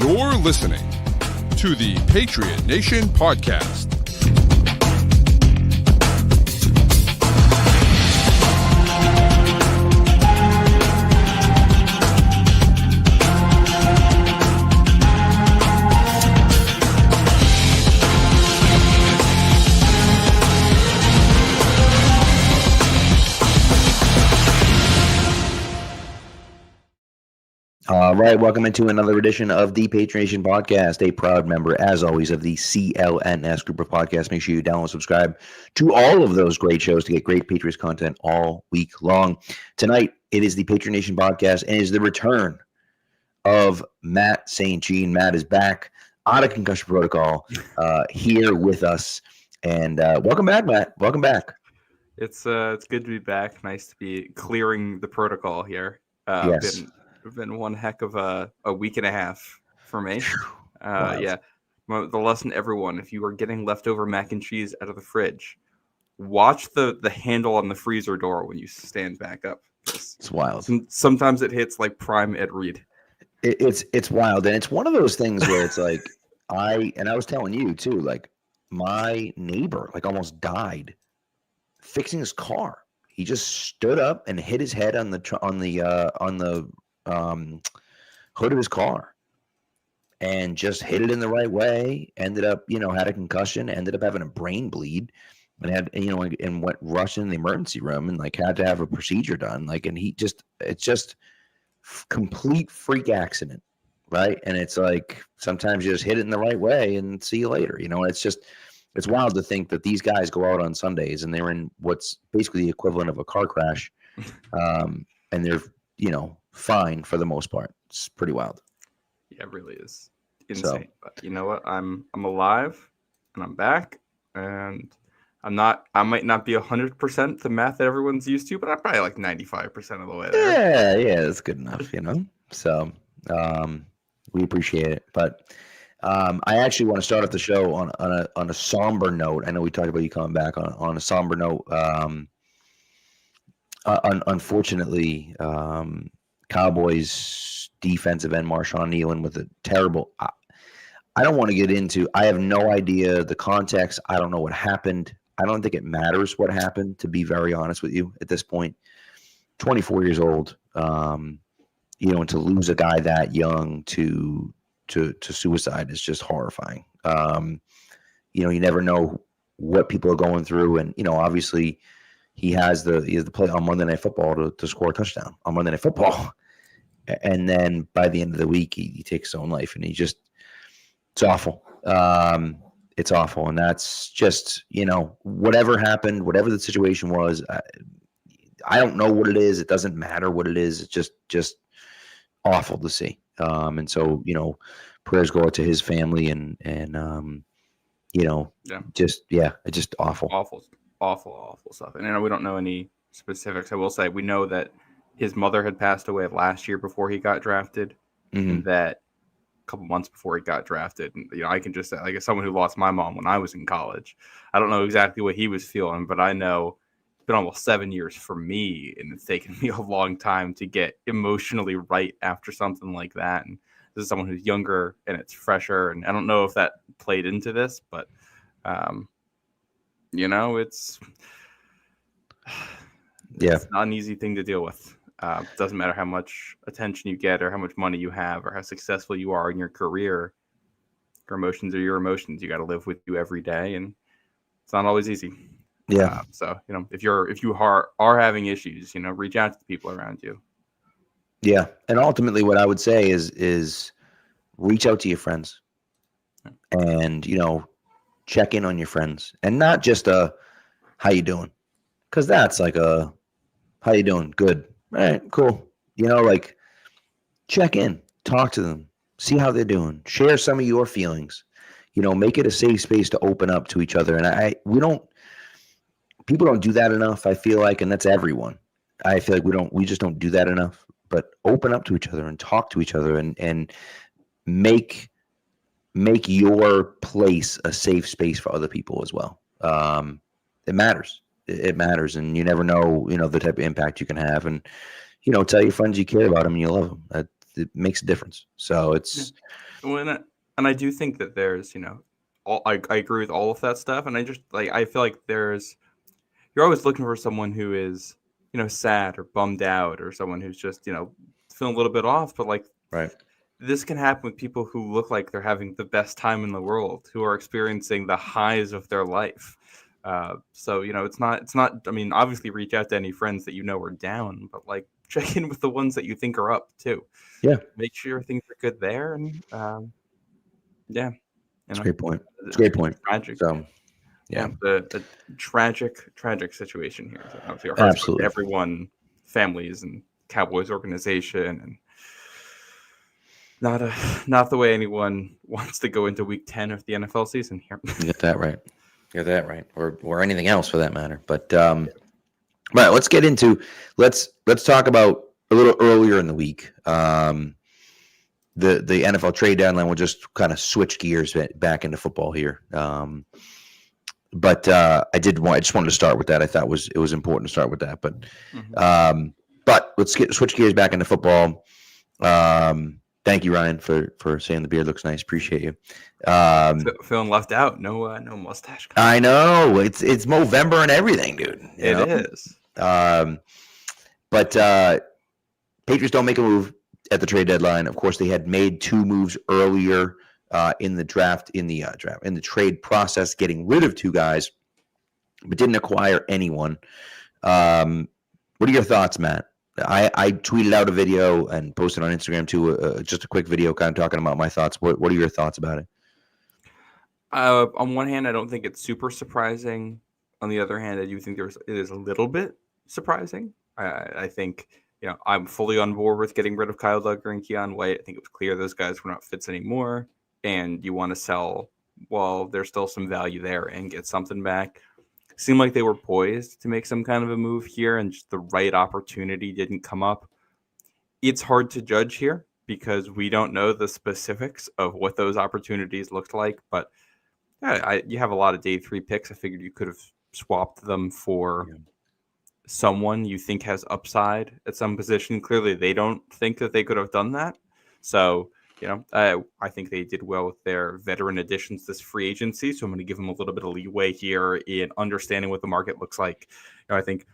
You're listening to the Patriot Nation podcast. All right, welcome into another edition of the Patriot Nation podcast, a proud member, as always, of the CLNS group of podcasts. Make sure you download and subscribe to all of those great shows to get great Patriots content all week long. Tonight, it is the Patriot Nation podcast, and it is the return of Matt St. Jean. Matt is back out of concussion protocol, here with us. And welcome back, Matt. Welcome back. It's good to be back. Nice to be clearing the protocol here. Yes. It's been one heck of a week and a half for me. Yeah. The lesson to everyone, if you are getting leftover mac and cheese out of the fridge, watch the handle on the freezer door when you stand back up. It's wild. Sometimes it hits like prime Ed Reed. It's wild. And it's one of those things where it's like, I was telling you too, like my neighbor like almost died fixing his car. He just stood up and hit his head on the hood of his car and just hit it in the right way. Ended up, had a concussion, ended up having a brain bleed and had, and went rushing in the emergency room and like had to have a procedure done. Like, and it's just complete freak accident. Right. And it's like, sometimes you just hit it in the right way and see you later. It's wild to think that these guys go out on Sundays and they're in what's basically the equivalent of a car crash. And they're, fine for the most part. It's pretty wild. Yeah, it really is insane. But you know what? I'm alive and I'm back, and I might not be 100% the math that everyone's used to, but I'm probably like 95% of the way there. Yeah, that's good enough, So we appreciate it. But I actually want to start off the show on a somber note. I know we talked about you coming back on a somber note. Unfortunately, Cowboys defensive end Marshawn Nealon with a terrible. I don't want to get into. I have no idea the context. I don't know what happened. I don't think it matters what happened, to be very honest with you at this point. 24 years old, and to lose a guy that young to suicide is just horrifying. You never know what people are going through, and obviously he has the play on Monday Night Football to score a touchdown on Monday Night Football. And then by the end of the week, he takes his own life, and it's awful. It's awful. And that's just, whatever happened, whatever the situation was, I don't know what it is. It doesn't matter what it is. It's just awful to see. And so, prayers go out to his family and it's just awful. Awful stuff. And we don't know any specifics. I will say we know that his mother had passed away last year before he got drafted, and that a couple months before he got drafted. And, I can just say, like, as someone who lost my mom when I was in college, I don't know exactly what he was feeling, but I know it's been almost 7 years for me, and it's taken me a long time to get emotionally right after something like that. And this is someone who's younger and it's fresher, and I don't know if that played into this, but it's not an easy thing to deal with. Doesn't matter how much attention you get or how much money you have or how successful you are in your career. Your emotions are your emotions. You got to live with you every day, and it's not always easy. Yeah. So if you are having issues, reach out to the people around you. Yeah, and ultimately, what I would say is reach out to your friends, and check in on your friends, and not just how you doing, because that's like a how you doing, good. All right, cool. Check in, talk to them, see how they're doing, share some of your feelings, make it a safe space to open up to each other. And people don't do that enough, I feel like, and that's everyone. I feel like we just don't do that enough, but open up to each other and talk to each other and make your place a safe space for other people as well. It matters. It matters, and you never know, the type of impact you can have. And, tell your friends you care about them and you love them. It makes a difference. So it's, And I do think that there's, I agree with all of that stuff. And I feel like you're always looking for someone who is, sad or bummed out, or someone who's just, feeling a little bit off. But like, Right. this can happen with people who look like they're having the best time in the world, who are experiencing the highs of their life. So, it's not, I mean, obviously reach out to any friends that are down, but like check in with the ones that you think are up too. Yeah. Make sure things are good there. And, yeah. That's a great point. It's a great point. Tragic. So, yeah. A tragic situation here. So obviously, our hearts go Absolutely. to everyone, families, and Cowboys organization, and not the way anyone wants to go into Week 10 of the NFL season here. You get that right. Or anything else for that matter. But right, let's get into let's talk about a little earlier in the week. The NFL trade deadline. We'll just kind of switch gears back into football here. But I just wanted to start with that. I thought it was important to start with that. But but let's switch gears back into football. Thank you, Ryan, for saying the beard looks nice. Appreciate you. Feeling left out. No mustache. I know it's Movember and everything, dude. It is. But Patriots don't make a move at the trade deadline. Of course, they had made 2 moves earlier in the trade process, getting rid of 2 guys, but didn't acquire anyone. What are your thoughts, Matt? I tweeted out a video and posted on Instagram too, just a quick video kind of talking about my thoughts. What are your thoughts about it? On one hand, I don't think it's super surprising. On the other hand, I do think it is a little bit surprising. I think, I'm fully on board with getting rid of Kyle Duggar and Keon White. I think it was clear those guys were not fits anymore, and you want to sell while there's still some value there and get something back. Seemed like they were poised to make some kind of a move here, and just the right opportunity didn't come up. It's hard to judge here because we don't know the specifics of what those opportunities looked like, but you have a lot of day 3 picks. I figured you could have swapped them for someone you think has upside at some position. Clearly, they don't think that they could have done that. So, I think they did well with their veteran additions this free agency. So I'm going to give them a little bit of leeway here in understanding what the market looks like. I think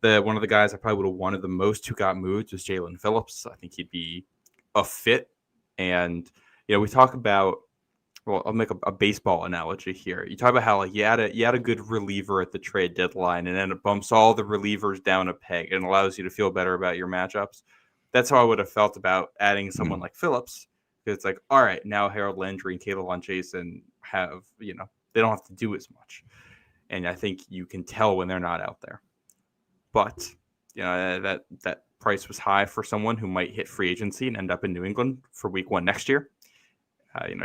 one of the guys I probably would have wanted the most who got moved was Jalen Phillips. I think he'd be a fit. And, we talk about, well, I'll make a baseball analogy here. You talk about how you had a good reliever at the trade deadline, and then it bumps all the relievers down a peg and allows you to feel better about your matchups. That's how I would have felt about adding someone like Phillips. Because it's like, all right, now Harold Landry and Caleb Jason have, they don't have to do as much. And I think you can tell when they're not out there. But, that price was high for someone who might hit free agency and end up in New England for week 1 next year.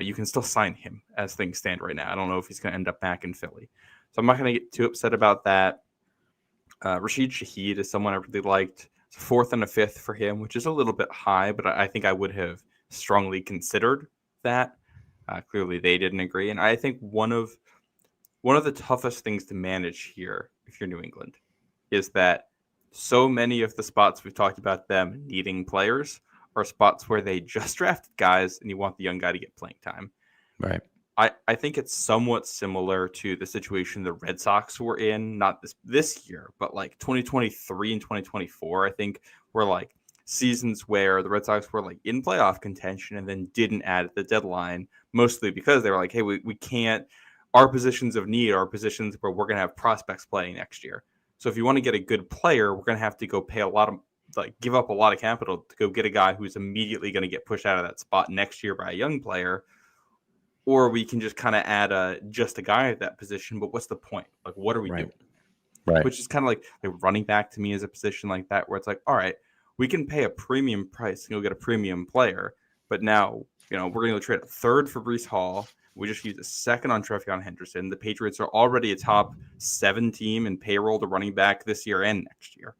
You can still sign him as things stand right now. I don't know if he's going to end up back in Philly. So I'm not going to get too upset about that. Rashid Shaheed is someone I really liked. It's a 4th and a 5th for him, which is a little bit high, but I think I would have strongly considered that. Clearly, they didn't agree. And I think one of the toughest things to manage here, if you're New England, is that so many of the spots we've talked about them needing players are spots where they just drafted guys and you want the young guy to get playing time. Right. I think it's somewhat similar to the situation the Red Sox were in, not this year, but like 2023 and 2024, I think were like seasons where the Red Sox were like in playoff contention and then didn't add at the deadline, mostly because they were like, hey, we can't, our positions of need are positions where we're going to have prospects playing next year. So if you want to get a good player, we're going to have to go pay give up a lot of capital to go get a guy who's immediately going to get pushed out of that spot next year by a young player. Or we can just kind of add just a guy at that position. But what's the point? Like, what are we doing? Right. Which is kind of like running back to me as a position like that, where it's like, all right, we can pay a premium price and go get a premium player. But now, we're going to trade a 3rd for Breece Hall. We just used a 2nd on Trevion Henderson. The Patriots are already a top 7 team in payroll to running back this year and next year.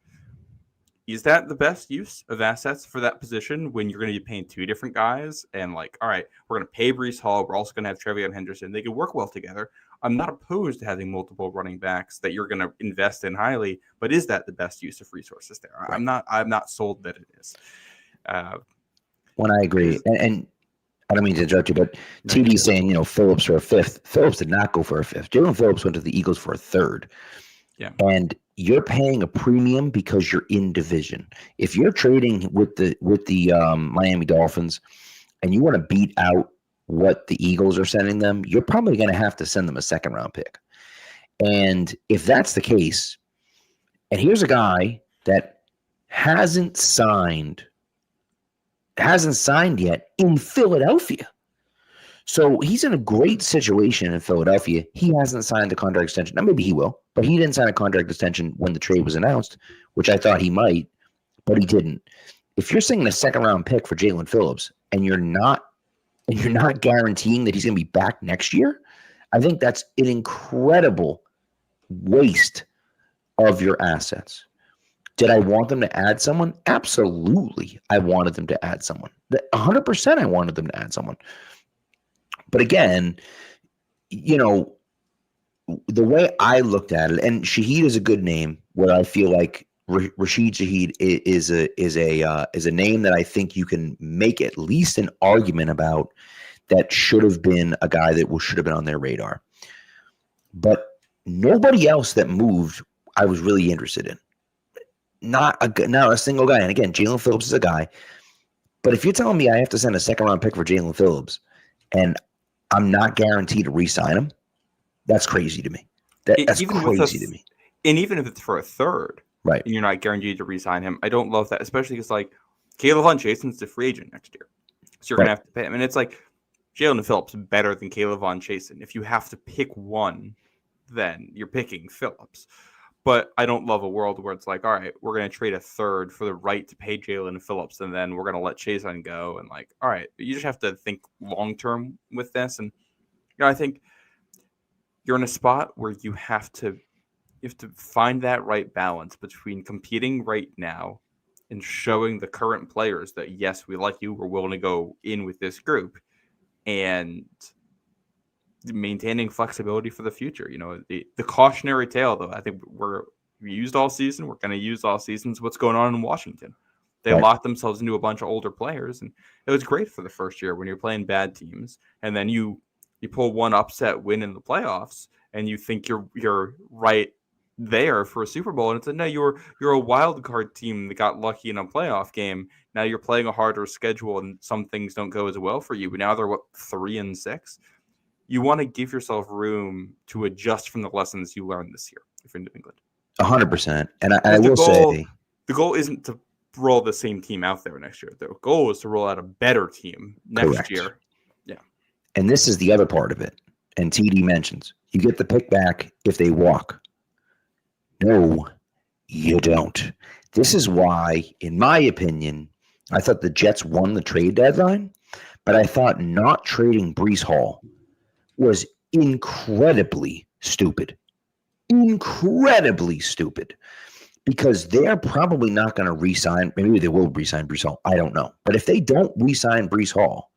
Is that the best use of assets for that position when you're going to be paying 2 different guys? And like, all right, we're going to pay Breece Hall. We're also going to have Trevion Henderson. They can work well together. I'm not opposed to having multiple running backs that you're going to invest in highly, but is that the best use of resources there? Right. I'm not sold that it is. When I agree. And I don't mean to interrupt you, but TD saying, Phillips for a fifth. Phillips did not go for a fifth. Jalen Phillips went to the Eagles for a third. Yeah. And you're paying a premium because you're in division. If you're trading with the Miami Dolphins and you want to beat out what the Eagles are sending them, you're probably going to have to send them a second round pick. And if that's the case, and here's a guy that hasn't signed yet in Philadelphia. So he's in a great situation in Philadelphia. He hasn't signed the contract extension. Now, maybe he will, but he didn't sign a contract extension when the trade was announced, which I thought he might, but he didn't. If you're sending a second-round pick for Jalen Phillips and you're not guaranteeing that he's going to be back next year, I think that's an incredible waste of your assets. Did I want them to add someone? Absolutely. I wanted them to add someone. 100% I wanted them to add someone. But again, the way I looked at it, and Shaheed is a good name, where I feel like Rashid Shaheed is a name that I think you can make at least an argument about that should have been a guy that should have been on their radar. But nobody else that moved I was really interested in. Not a single guy. And again, Jalen Phillips is a guy. But if you're telling me I have to send a second-round pick for Jalen Phillips and I'm not guaranteed to re-sign him, that's crazy to me. That's crazy to me. And even if it's for a third, right, and you're not guaranteed to re-sign him, I don't love that, especially because, like, Caleb Von Jason's the free agent next year. So you're going to have to pay him. And it's like, Jalen Phillips better than Caleb Von Jason. If you have to pick one, then you're picking Phillips. But I don't love a world where it's like, all right, we're going to trade a third for the right to pay Jalen Phillips, and then we're going to let Chason go. And like, all right, you just have to think long-term with this. And, I think you're in a spot where you have to find that right balance between competing right now and showing the current players that, yes, we like you, we're willing to go in with this group, and maintaining flexibility for the future. The cautionary tale, though, I think we used all season. We're going to use all seasons. What's going on in Washington? They locked themselves into a bunch of older players, and it was great for the first year when you're playing bad teams, and then you pull one upset win in the playoffs, and you think you're right there for a Super Bowl, and it's no, you're a wild card team that got lucky in a playoff game. Now you're playing a harder schedule, and some things don't go as well for you. But now they're 3-6. You want to give yourself room to adjust from the lessons you learned this year if you're in New England. 100%. And I will say the goal isn't to roll the same team out there next year. The goal is to roll out a better team next year. Yeah. And this is the other part of it. And TD mentions you get the pick back if they walk. No, you don't. This is why, in my opinion, I thought the Jets won the trade deadline, but I thought not trading Breece Hall was incredibly stupid. Incredibly stupid. Because they're probably not going to re-sign. Maybe they will re-sign Breece Hall. I don't know. But if they don't re-sign Breece Hall,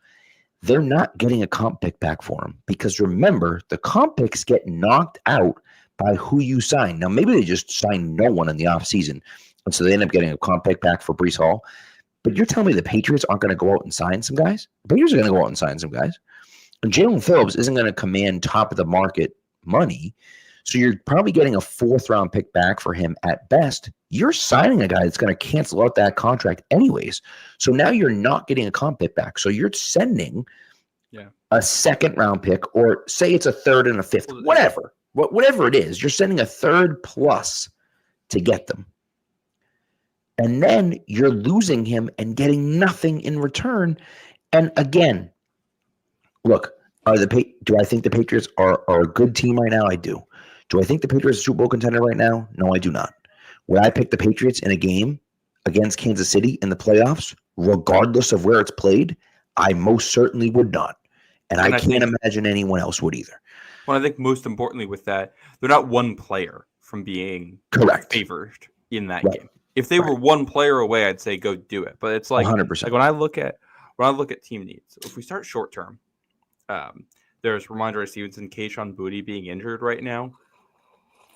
they're not getting a comp pick back for him. Because remember, the comp picks get knocked out by who you sign. Now, maybe they just sign no one in the offseason, and so they end up getting a comp pick back for Breece Hall. But you're telling me the Patriots aren't going to go out and sign some guys? The Patriots are going to go out and sign some guys. And Jalen Phillips isn't going to command top of the market money. So you're probably getting a 4th-round pick back for him at best. You're signing a guy that's going to cancel out that contract anyways. So now you're not getting a comp pick back. So you're sending a 2nd-round pick, or say it's a 3rd and a 5th, whatever it is. You're sending a 3rd plus to get them. And then you're losing him and getting nothing in return. And again, look, do I think the Patriots are a good team right now? I do. Do I think the Patriots are a Super Bowl contender right now? No, I do not. Would I pick the Patriots in a game against Kansas City in the playoffs, regardless of where it's played? I most certainly would not. And I can't imagine anyone else would either. Well, I think most importantly with that, they're not one player from being favored in that game. If they were one player away, I'd say go do it. But it's like 100%. Like when I look at team needs, if we start short term, there's Ramondre Stevenson, Kayshon Boutte being injured right now.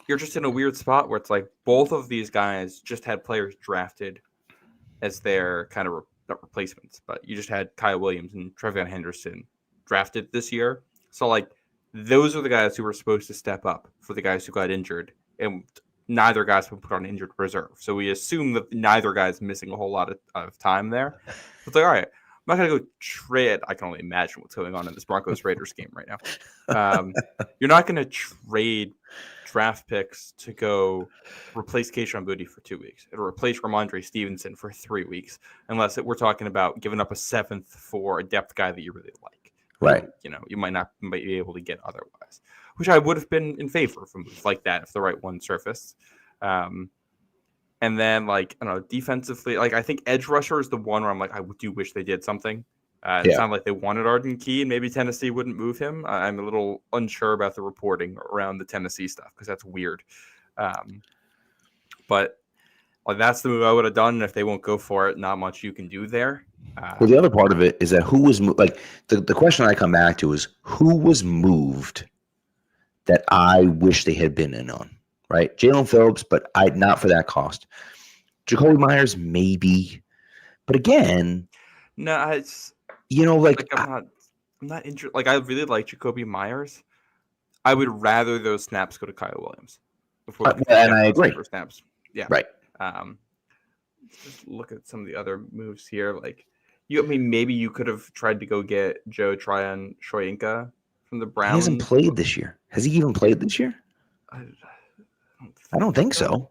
You're just in a weird spot where it's like both of these guys just had players drafted as their kind of not replacements, but you just had Kyle Williams and Trevion Henderson drafted this year. So like those are the guys who were supposed to step up for the guys who got injured, and neither guy's been put on injured reserve. So we assume that neither guy's missing a whole lot of time there. It's like, all right, I'm not going to go trade. I can only imagine what's going on in this Broncos-Raiders game right now. You're not going to trade draft picks to go replace Kayshon Boutte for 2 weeks or replace Ramondre Stevenson for 3 weeks, unless we're talking about giving up a 7th for a depth guy that you really like. Right. You might be able to get otherwise, which I would have been in favor of a move like that if the right one surfaced. And then, like, I don't know, defensively, like, I think edge rusher is the one where I'm like, I do wish they did something. It sounded like they wanted Arden Key, and maybe Tennessee wouldn't move him. I'm a little unsure about the reporting around the Tennessee stuff because that's weird. But like, that's the move I would have done. And if they won't go for it, not much you can do there. Well, the other part of it is that who was like the question I come back to is who was moved that I wish they had been in on, right? Jalen Phillips, but not for that cost. Jacoby Myers, maybe, but again, no, it's I'm not interested. Like, I really like Jacoby Myers. I would rather those snaps go to Kyle Williams. And I agree. Snaps, yeah, right. Just look at some of the other moves here. Like, maybe you could have tried to go get Joe Tryon Shoyinka from the Browns. He hasn't played this year. Has he even played this year? I don't think so.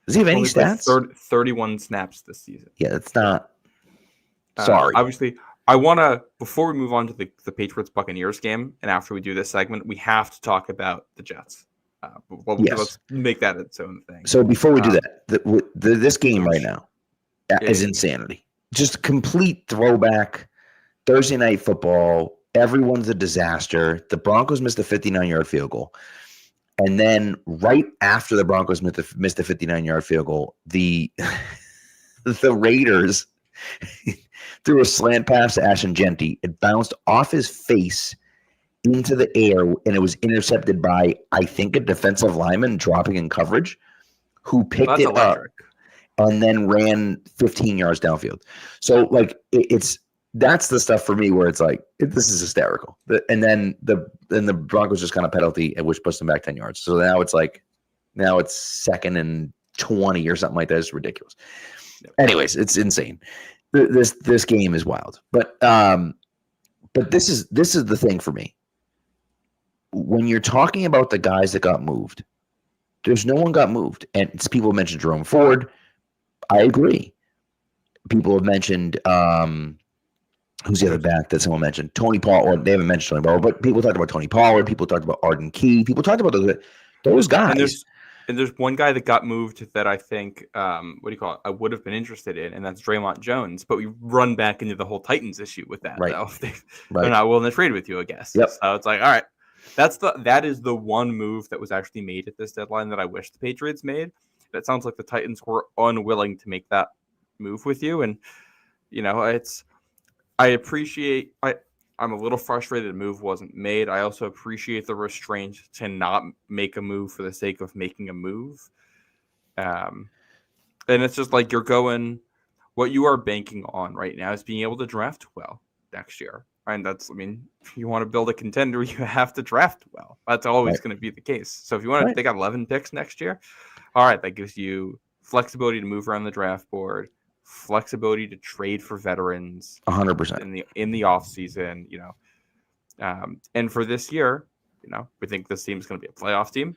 Does he have any stats? 31 snaps this season. Yeah, that's not. Sorry. Obviously, I want to, before we move on to the Patriots-Buccaneers game, and after we do this segment, we have to talk about the Jets. Yes. Let's make that its own thing. So before we do that, this game right now is insanity. Just complete throwback. Thursday night football. Everyone's a disaster. The Broncos missed a 59-yard field goal. And then right after the Broncos missed the 59-yard field goal, the Raiders threw a slant pass to Ashton Genty. It bounced off his face into the air, and it was intercepted by, I think, a defensive lineman dropping in coverage who picked it up and then ran 15 yards downfield. So, like, that's the stuff for me where it's like, this is hysterical. And then the Broncos just kind of penalty, which puts them back 10 yards. So now it's 2nd and 20 or something like that. It's ridiculous. Anyways, it's insane. This game is wild. But this is the thing for me. When you're talking about the guys that got moved, there's no one got moved. And people mentioned Jerome Ford. I agree. People have mentioned who's the other back that someone mentioned? Tony Pollard. Or they haven't mentioned Tony Pollard, but people talked about Tony Pollard. People talked about Arden Key. People talked about those guys. And there's one guy that got moved that I think, I would have been interested in, and that's Draymond Jones. But we run back into the whole Titans issue with that. Right. Though. They're not willing to trade with you, I guess. Yep. So it's like, all right, that is the one move that was actually made at this deadline that I wish the Patriots made. It sounds like the Titans were unwilling to make that move with you, and I'm a little frustrated the move wasn't made. I also appreciate the restraint to not make a move for the sake of making a move. And it's just like what you are banking on right now is being able to draft well next year. And if you want to build a contender, you have to draft well. That's always going to be the case. So if you want to, they got 11 picks next year. All right, that gives you flexibility to move around the draft board, flexibility to trade for veterans 100% in the off season, and for this year, we think this team is going to be a playoff team.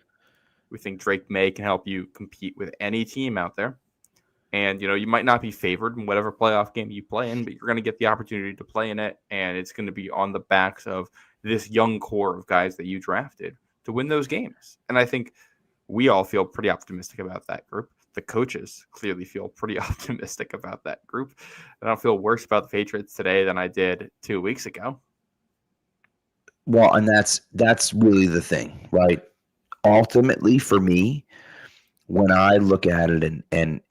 We think Drake May can help you compete with any team out there. And, you might not be favored in whatever playoff game you play in, but you're going to get the opportunity to play in it. And it's going to be on the backs of this young core of guys that you drafted to win those games. And I think we all feel pretty optimistic about that group. The coaches clearly feel pretty optimistic about that group. I don't feel worse about the Patriots today than I did 2 weeks ago. Well, and that's really the thing, right? Ultimately, for me, when I look at it and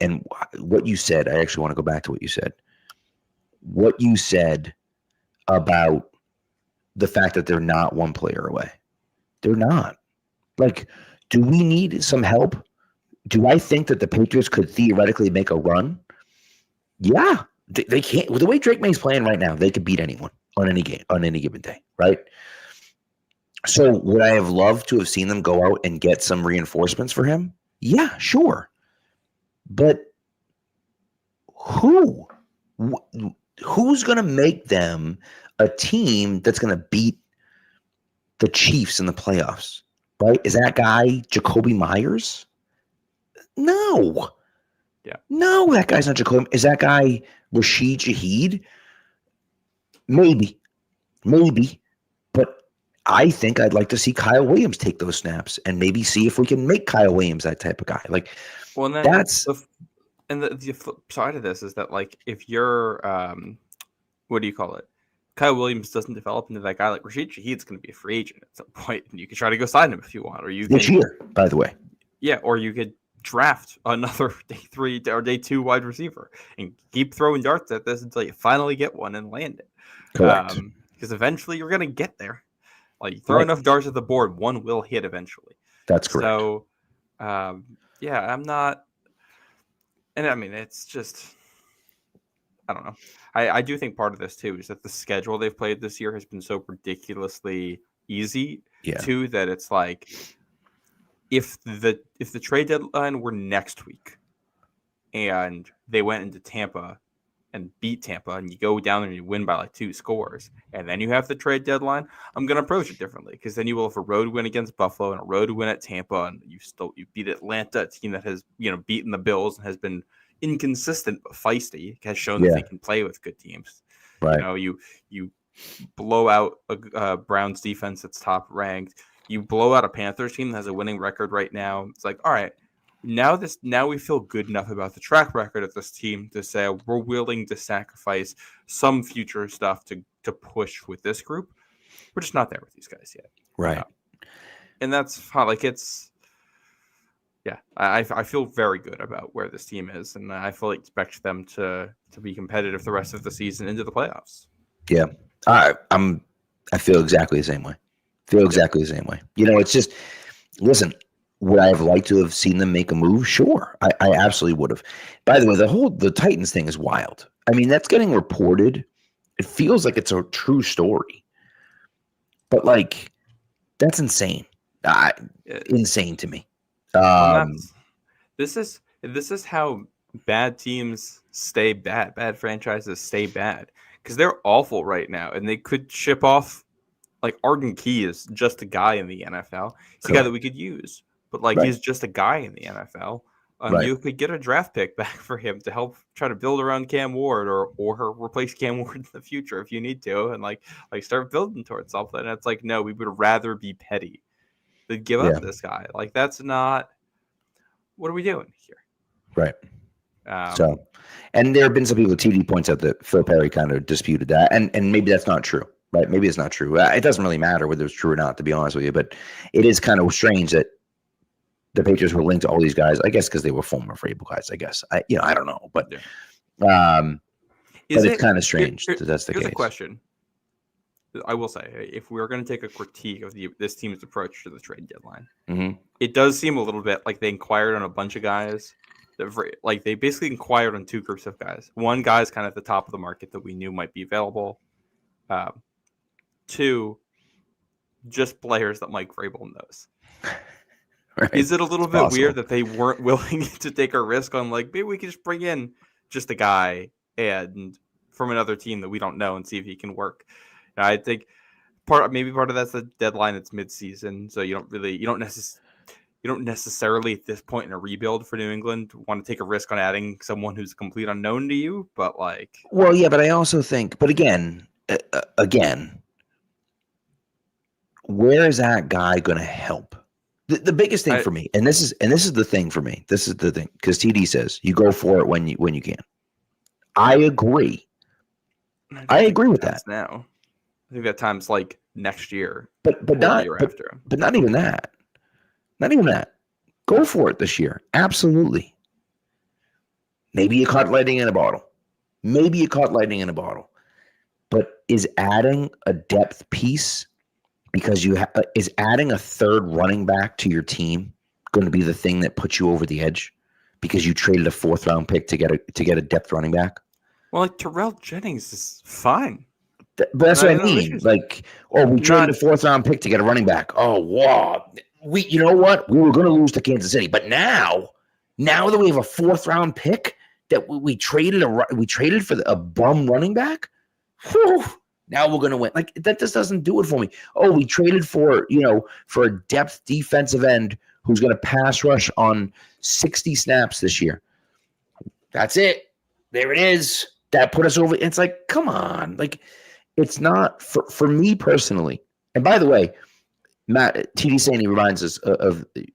what you said, I actually want to go back to what you said. What you said about the fact that they're not one player away. They're not. Like, do we need some help? Do I think that the Patriots could theoretically make a run? Yeah, They can't. With the way Drake May's playing right now, they could beat anyone on any game on any given day, right? So would I have loved to have seen them go out and get some reinforcements for him? Yeah, sure. But who? Who's going to make them a team that's going to beat the Chiefs in the playoffs? Right? Is that guy Jacoby Myers? No. Yeah. No, that guy's not Jacoby. Is that guy Rashid Shaheed? Maybe. But I think I'd like to see Kyle Williams take those snaps and maybe see if we can make Kyle Williams that type of guy. Like, well, and then that's the flip side of this is that, like, if you're what do you call it? Kyle Williams doesn't develop into that guy, like Rashid Shaheed's going to be a free agent at some point, and you can try to go sign him if you want, or you this year, by the way. Yeah, or you could draft another day 3 or day 2 wide receiver and keep throwing darts at this until you finally get one and land it. Correct. Because eventually you're going to get there. Like, you throw enough darts at the board, one will hit eventually. That's correct. So, yeah, I'm not. And I mean, it's just, I don't know. I do think part of this too is that the schedule they've played this year has been so ridiculously easy too, that it's like, if the trade deadline were next week and they went into Tampa and beat Tampa, and you go down there and you win by like 2 scores, and then you have the trade deadline, I'm going to approach it differently, because then you will have a road win against Buffalo and a road win at Tampa, and you beat Atlanta, a team that has, you know, beaten the Bills and has been inconsistent but feisty, has shown that they can play with good teams. Right. You know, you blow out a Browns defense that's top ranked. You blow out a Panthers team that has a winning record right now. It's like, all right, now we feel good enough about the track record of this team to say we're willing to sacrifice some future stuff to push with this group. We're just not there with these guys yet. Right. And that's fine. Like, it's, yeah, I feel very good about where this team is, and I fully expect them to be competitive the rest of the season into the playoffs. Yeah. I feel exactly the same way. You know, it's just, listen, would I have liked to have seen them make a move? Sure. I absolutely would have. By the way, the Titans thing is wild. I mean, that's getting reported. It feels like it's a true story. But, like, that's insane. Insane to me. This is how bad teams stay bad. Bad franchises stay bad, because they're awful right now, and they could ship off, like, Arden Key is just a guy in the NFL. He's a guy that we could use, but, like, he's just a guy in the NFL. You could get a draft pick back for him to help try to build around Cam Ward, or replace Cam Ward in the future if you need to, and like start building towards something. And it's like, no, we would rather be petty than give up this guy. Like, that's not. What are we doing here? Right. So, and there have been some people. TD points out that Phil Perry kind of disputed that, and maybe that's not true. Right? Maybe it's not true. It doesn't really matter whether it's true or not, to be honest with you. But it is kind of strange that the Patriots were linked to all these guys. I guess because they were former Vrabel guys. I guess I don't know, but it's kind of strange that that's the case. Here's a question. I will say, if we were going to take a critique of this team's approach to the trade deadline, it does seem a little bit like they inquired on a bunch of guys. Like, they basically inquired on 2 groups of guys. One guy's kind of at the top of the market that we knew might be available. 2, just players that Mike Vrabel knows. Right. Is it a little bit weird that they weren't willing to take a risk on, like, maybe we could just bring in just a guy and from another team that we don't know and see if he can work? And I think part of that's the deadline. It's mid-season, so you don't necessarily at this point in a rebuild for New England want to take a risk on adding someone who's a complete unknown to you. But, like, well, yeah, but I also think, but again, where is that guy going to help? The biggest thing for me, and this is the thing for me. This is the thing, because TD says you go for it when you can. I agree. I agree with that. Now, I think that time's like next year, but not year after. But not even that. Not even that. Go for it this year. Absolutely. Maybe you caught lightning in a bottle. But is adding a depth piece, because is adding a third running back to your team going to be the thing that puts you over the edge because you traded a 4th round pick to get a depth running back? Well, like Terrell Jennings is fine. But that's what I No mean. issues. Like, we traded a 4th-round pick to get a running back. Oh, wow. You know what? We were going to lose to Kansas City, but now that we have a 4th-round pick that we traded for a bum running back, whew, now we're going to win. Like, that just doesn't do it for me. Oh, we traded for a depth defensive end who's going to pass rush on 60 snaps this year. That's it. There it is. That put us over. It's like, come on. Like, it's not for me personally. And by the way, Matt TD saying he reminds us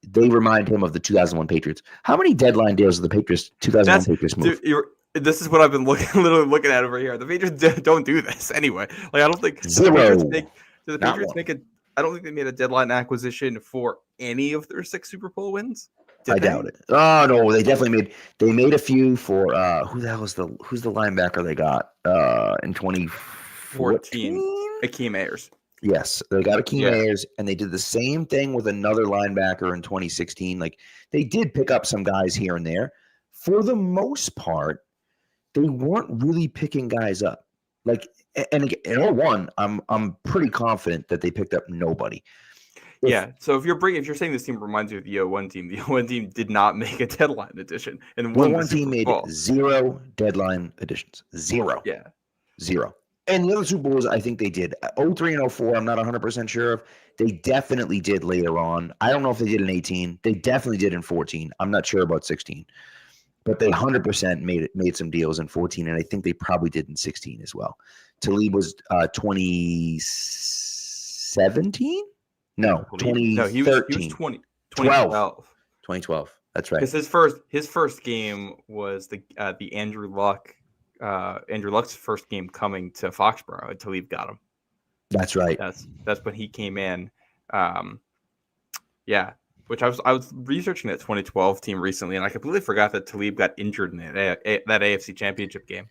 they remind him of the 2001 Patriots. How many deadline deals did the Patriots 2001 Patriots move? Dude, this is what I've been literally looking at over here. The Patriots don't do this anyway. Like, I don't think Zero. the Patriots make I don't think they made a deadline acquisition for any of their 6 Super Bowl wins. I doubt it. Oh no, they definitely made a few for who's the linebacker they got in 2014? Akeem Ayers. Yes, they got Akeem Ayers, and they did the same thing with another linebacker in 2016. Like, they did pick up some guys here and there. For the most part, they weren't really picking guys up. Like, and in 01, I'm pretty confident that they picked up nobody. So if you're saying this team reminds you of the 01 team, the 01 team did not make a deadline addition, and the 01 team made 0 deadline additions. 0. Yeah. 0. And the other Super Bowls, I think they did. 03 and 04, I'm not 100% sure of. They definitely did later on. I don't know if they did in 18. They definitely did in 14. I'm not sure about 16. But they 100% made some deals in 14, and I think they probably did in 16 as well. Talib was 2017? No, 2013. No, he was 2012. 2012. That's right. Because his first game was the Andrew Luck's first game coming to Foxborough until Talib got him. That's right. That's when he came in. Which I was researching that 2012 team recently, and I completely forgot that Talib got injured in that AFC Championship game.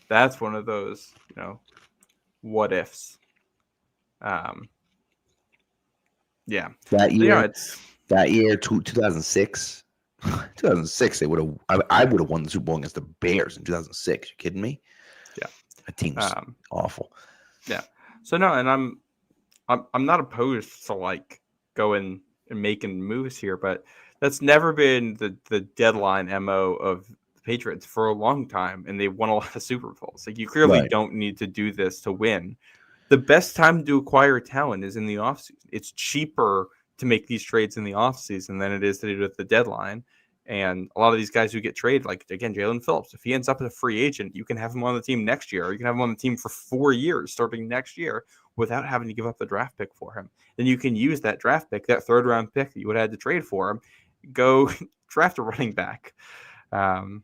That's one of those, what ifs. That year, 2006. 2006, I would have won the Super Bowl against the Bears in 2006. You kidding me? Yeah, that team's awful. Yeah. So no, and I'm not opposed to like going and making moves here, but that's never been the deadline MO of the Patriots for a long time, and they've won a lot of Super Bowls. Like, you clearly don't need to do this to win. The best time to acquire talent is in the offseason. It's cheaper to make these trades in the offseason than it is to do at the deadline. And a lot of these guys who get traded, like, again, Jalen Phillips, if he ends up as a free agent, you can have him on the team next year, or you can have him on the team for 4 years starting next year without having to give up the draft pick for him. Then you can use that draft pick, that 3rd-round pick that you would have had to trade for him, go draft a running back. You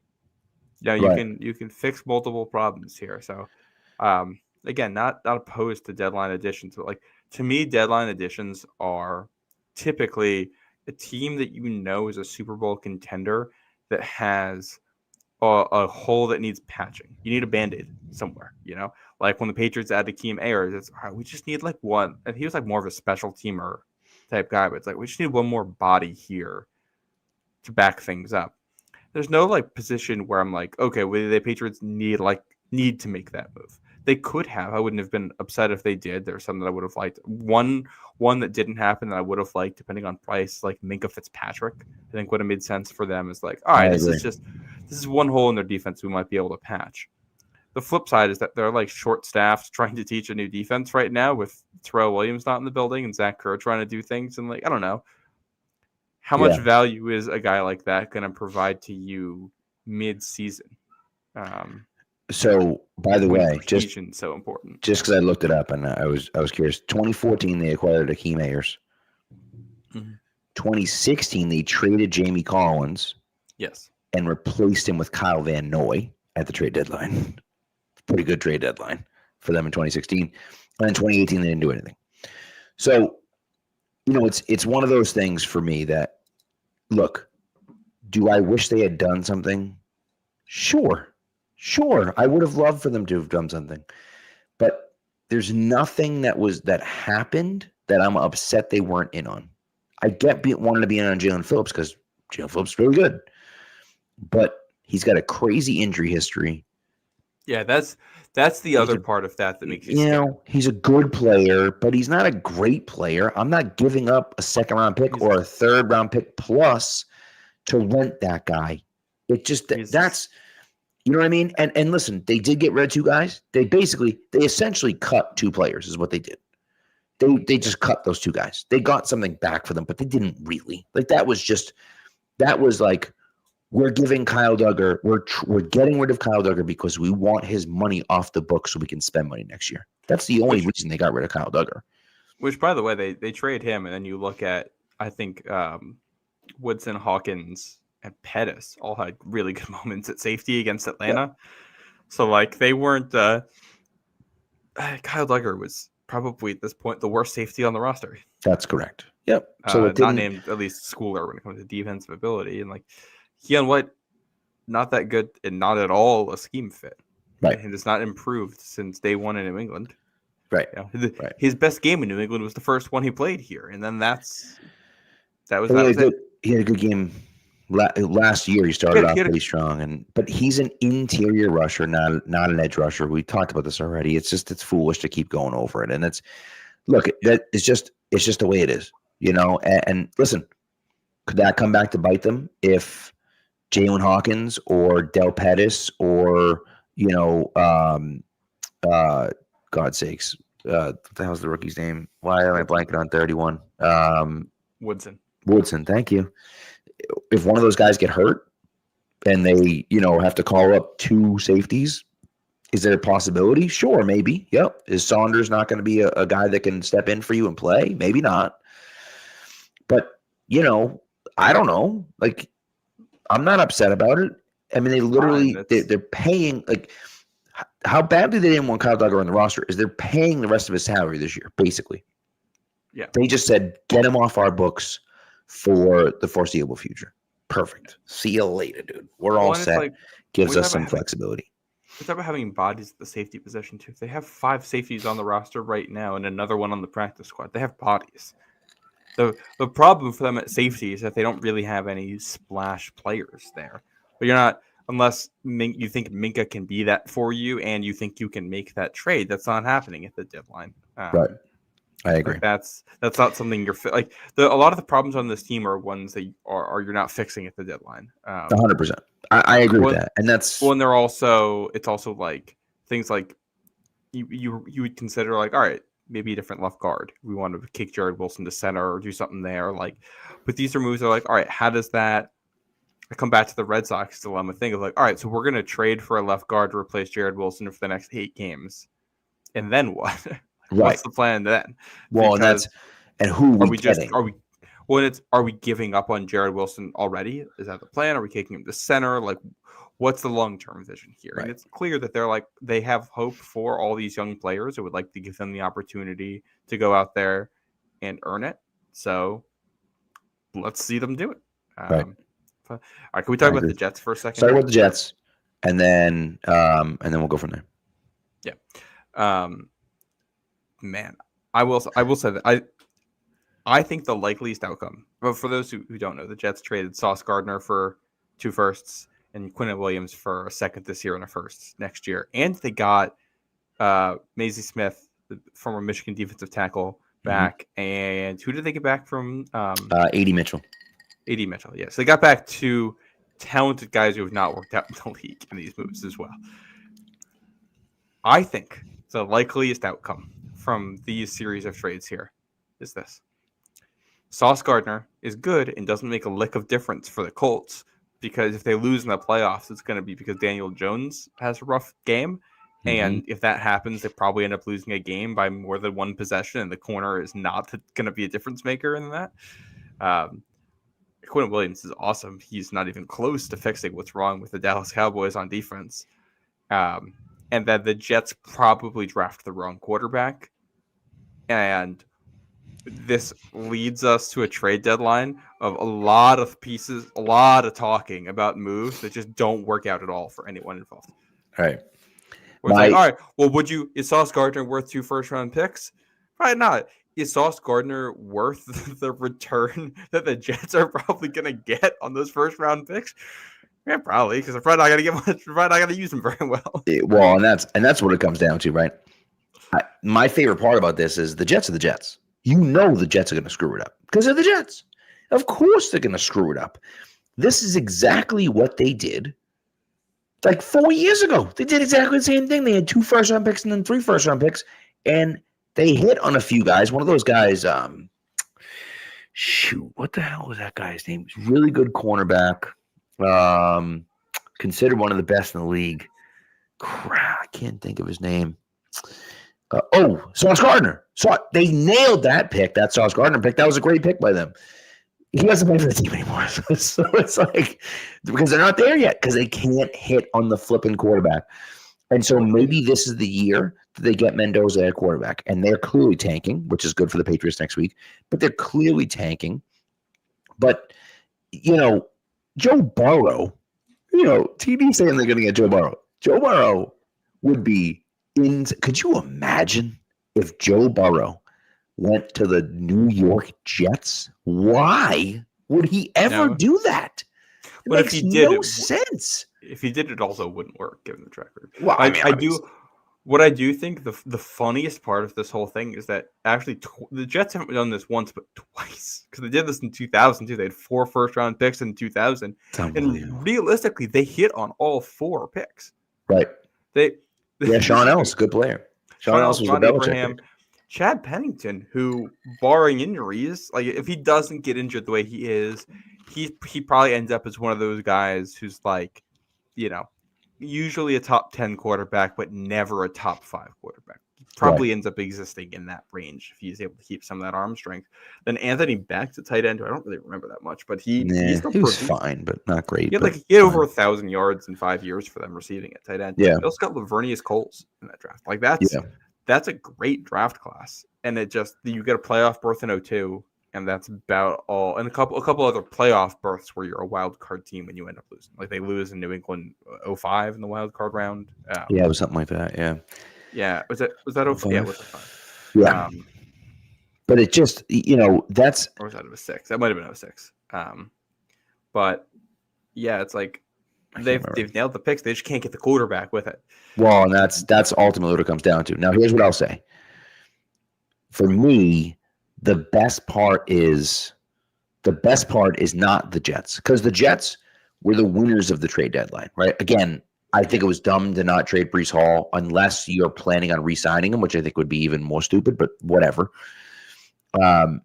can fix multiple problems here. So, again, not opposed to deadline additions, but like, to me, deadline additions are typically a team that is a Super Bowl contender that has a hole that needs patching. You need a Band-Aid somewhere, like when the Patriots added Akeem Ayers, it's all right, we just need like one, and he was like more of a special teamer type guy, but it's like, we just need one more body here to back things up. There's no like position where I'm like, okay, well, the Patriots need to make that move. They could have. I wouldn't have been upset if they did. There's some that I would have liked. One that didn't happen that I would have liked, depending on price, like Minkah Fitzpatrick, I think would have made sense for them. Is like, all right, this is one hole in their defense we might be able to patch. The flip side is that they're like short-staffed, trying to teach a new defense right now with Terrell Williams not in the building and Zach Kerr trying to do things. And like, I don't know. How much value is a guy like that going to provide to you mid-season? So, by the way, so important. Just because I looked it up and I was curious. 2014, they acquired Akeem Ayers. 2016, they traded Jamie Collins. Yes. And replaced him with Kyle Van Noy at the trade deadline. Pretty good trade deadline for them in 2016. And in 2018, they didn't do anything. So, it's one of those things for me that, look, do I wish they had done something? Sure. I would have loved for them to have done something. But there's nothing that happened that I'm upset they weren't in on. I get wanting to be in on Jalen Phillips because Jalen Phillips is really good. But He's got a crazy injury history. Yeah, that's the other part of that makes you scared. He's a good player, but he's not a great player. I'm not giving up a second-round pick or a third-round pick plus to rent that guy. It just that's you know what I mean? And listen, they did get rid of 2 guys. They essentially cut 2 players is what they did. They just cut those 2 guys. They got something back for them, but they didn't really. Like that was like we're giving Kyle Duggar, we're getting rid of Kyle Duggar because we want his money off the book so we can spend money next year. That's the only reason they got rid of Kyle Duggar. Which, by the way, they trade him, and then you look at, I think, Woodson, Hawkins, and Pettis all had really good moments at safety against Atlanta. Yeah. So, like, they weren't Kyle Duggar was probably at this point the worst safety on the roster. That's correct. Yep. So not named at least Schooler when it comes to defensive ability, and like Keon White, not that good and not at all a scheme fit. Right. And it's not improved since day one in New England. Right. Right. His best game in New England was the first one he played here, and then that was it. He had a good game last year. He started off pretty strong, but he's an interior rusher, not an edge rusher. We talked about this already. It's foolish to keep going over it, and it's just the way it is, And listen, could that come back to bite them if Jalen Hawkins or Del Pettis or God's sakes, what the hell's the rookie's name? Why am I blanking on 31? Woodson, thank you. If one of those guys get hurt and they, have to call up 2 safeties, is there a possibility? Sure, maybe. Yep. Is Saunders not going to be a guy that can step in for you and play? Maybe not. But, I don't know. Like, I'm not upset about it. I mean, they literally, they're paying, like, how badly they didn't want Kyle Duggar on the roster is they're paying the rest of his salary this year, basically. Yeah. They just said, get him off our books for the foreseeable future. Perfect. See you later, dude. We're all set. Gives us some flexibility. We talk about having bodies at the safety position, too. They have 5 safeties on the roster right now and another one on the practice squad. They have bodies. The problem for them at safety is that they don't really have any splash players there. But you're not, unless you think Minka can be that for you and you think you can make that trade. That's not happening at the deadline. Right. I agree. Like that's not something you're like. A lot of the problems on this team are ones that you're not fixing at the deadline. 100%. I agree with that, and that's when it's also like things like you would consider like, all right, maybe a different left guard. We want to kick Jared Wilson to center or do something there. Like, but these are moves that are like, all right, how does that? I come back to the Red Sox dilemma thing of like, all right, so we're going to trade for a left guard to replace Jared Wilson for the next 8 games, and then what? Right. What's the plan then? Well, and who are we getting? Are we giving up on Jared Wilson already? Is that the plan? Are we taking him to center? Like, what's the long-term vision here? Right. And it's clear that they have hope for all these young players who would like to give them the opportunity to go out there and earn it. So let's see them do it. Right. All right, can we talk about the Jets for a second? Start with the Jets, and then we'll go from there. Yeah. Man, I will say that I think the likeliest outcome, but for those who don't know, the Jets traded Sauce Gardner for 2 firsts and Quinnen Williams for a second this year and a first next year. And they got Maisie Smith, the former Michigan defensive tackle, back. Mm-hmm. And who did they get back from? A.D. Mitchell. A.D. Mitchell, yes. So they got back 2 talented guys who have not worked out in the league in these moves as well. I think the likeliest outcome from these series of trades here is this. Sauce Gardner is good and doesn't make a lick of difference for the Colts because if they lose in the playoffs, it's going to be because Daniel Jones has a rough game. Mm-hmm. And if that happens, they probably end up losing a game by more than 1 possession, and the corner is not going to be a difference maker in that. Quinnen Williams is awesome. He's not even close to fixing what's wrong with the Dallas Cowboys on defense. And that the Jets probably draft the wrong quarterback. And this leads us to a trade deadline of a lot of pieces, a lot of talking about moves that just don't work out at all for anyone involved. All right. All right, well, is Sauce Gardner worth 2 first-round picks? Probably not. Is Sauce Gardner worth the return that the Jets are probably going to get on those first-round picks? Yeah, probably because they're probably not gonna get much. They're probably not gonna use him very well. Well, and that's what it comes down to, right? My favorite part about this is the Jets are the Jets. You know the Jets are going to screw it up because they're the Jets. Of course they're going to screw it up. This is exactly what they did like 4 years ago. They did exactly the same thing. They had 2 first-round picks and then 3 first-round picks, and they hit on a few guys. One of those guys, what the hell was that guy's name? He was really good cornerback, considered one of the best in the league. Crap, I can't think of his name. Sauce Gardner. They nailed that pick, that Sauce Gardner pick. That was a great pick by them. He doesn't play for the team anymore. So it's like, because they're not there yet, because they can't hit on the flipping quarterback. And so maybe this is the year that they get Mendoza at quarterback. And they're clearly tanking, which is good for the Patriots next week. But they're clearly tanking. But, Joe Burrow, TD saying they're going to get Joe Burrow. Joe Burrow would be could you imagine if Joe Burrow went to the New York Jets? Why would he ever do that? It but makes if he did, no sense. If he did, it also wouldn't work given the track record. Well, I do. What I do think the funniest part of this whole thing is that actually the Jets haven't done this once but twice, because they did this in 2002. They had 4 first-round picks in 2000, and realistically, they hit on all 4 picks. Right. Sean Ellis, good player. Sean Ellis was a Belichick pick. Chad Pennington, who, barring injuries, like if he doesn't get injured the way he is, he probably ends up as one of those guys who's like, usually a top 10 quarterback, but never a top 5 quarterback. He probably ends up existing in that range if he's able to keep some of that arm strength. Then Anthony Beck, the tight end, who I don't really remember that much, but he was fine, but not great. He had over 1,000 yards in 5 years for them receiving at tight end. Yeah. They also got Lavernius Coles in that draft. Like that's a great draft class. And it just, you get a playoff berth in 2002, and that's about all. And a couple other playoff berths where you're a wild card team and you end up losing. Like they lose in New England 2005 in the wild card round. It was something like that. Yeah. Yeah. Was that 2005? Yeah, it was 2005. Yeah. But it just, that's. Or was that 2006? That might have been 2006. But yeah, it's like they've nailed the picks. They just can't get the quarterback with it. Well, and that's ultimately what it comes down to. Now, here's what I'll say. For me, the best part is not the Jets, because the Jets were the winners of the trade deadline, right? Again, I think it was dumb to not trade Breece Hall unless you're planning on re-signing him, which I think would be even more stupid, but whatever. I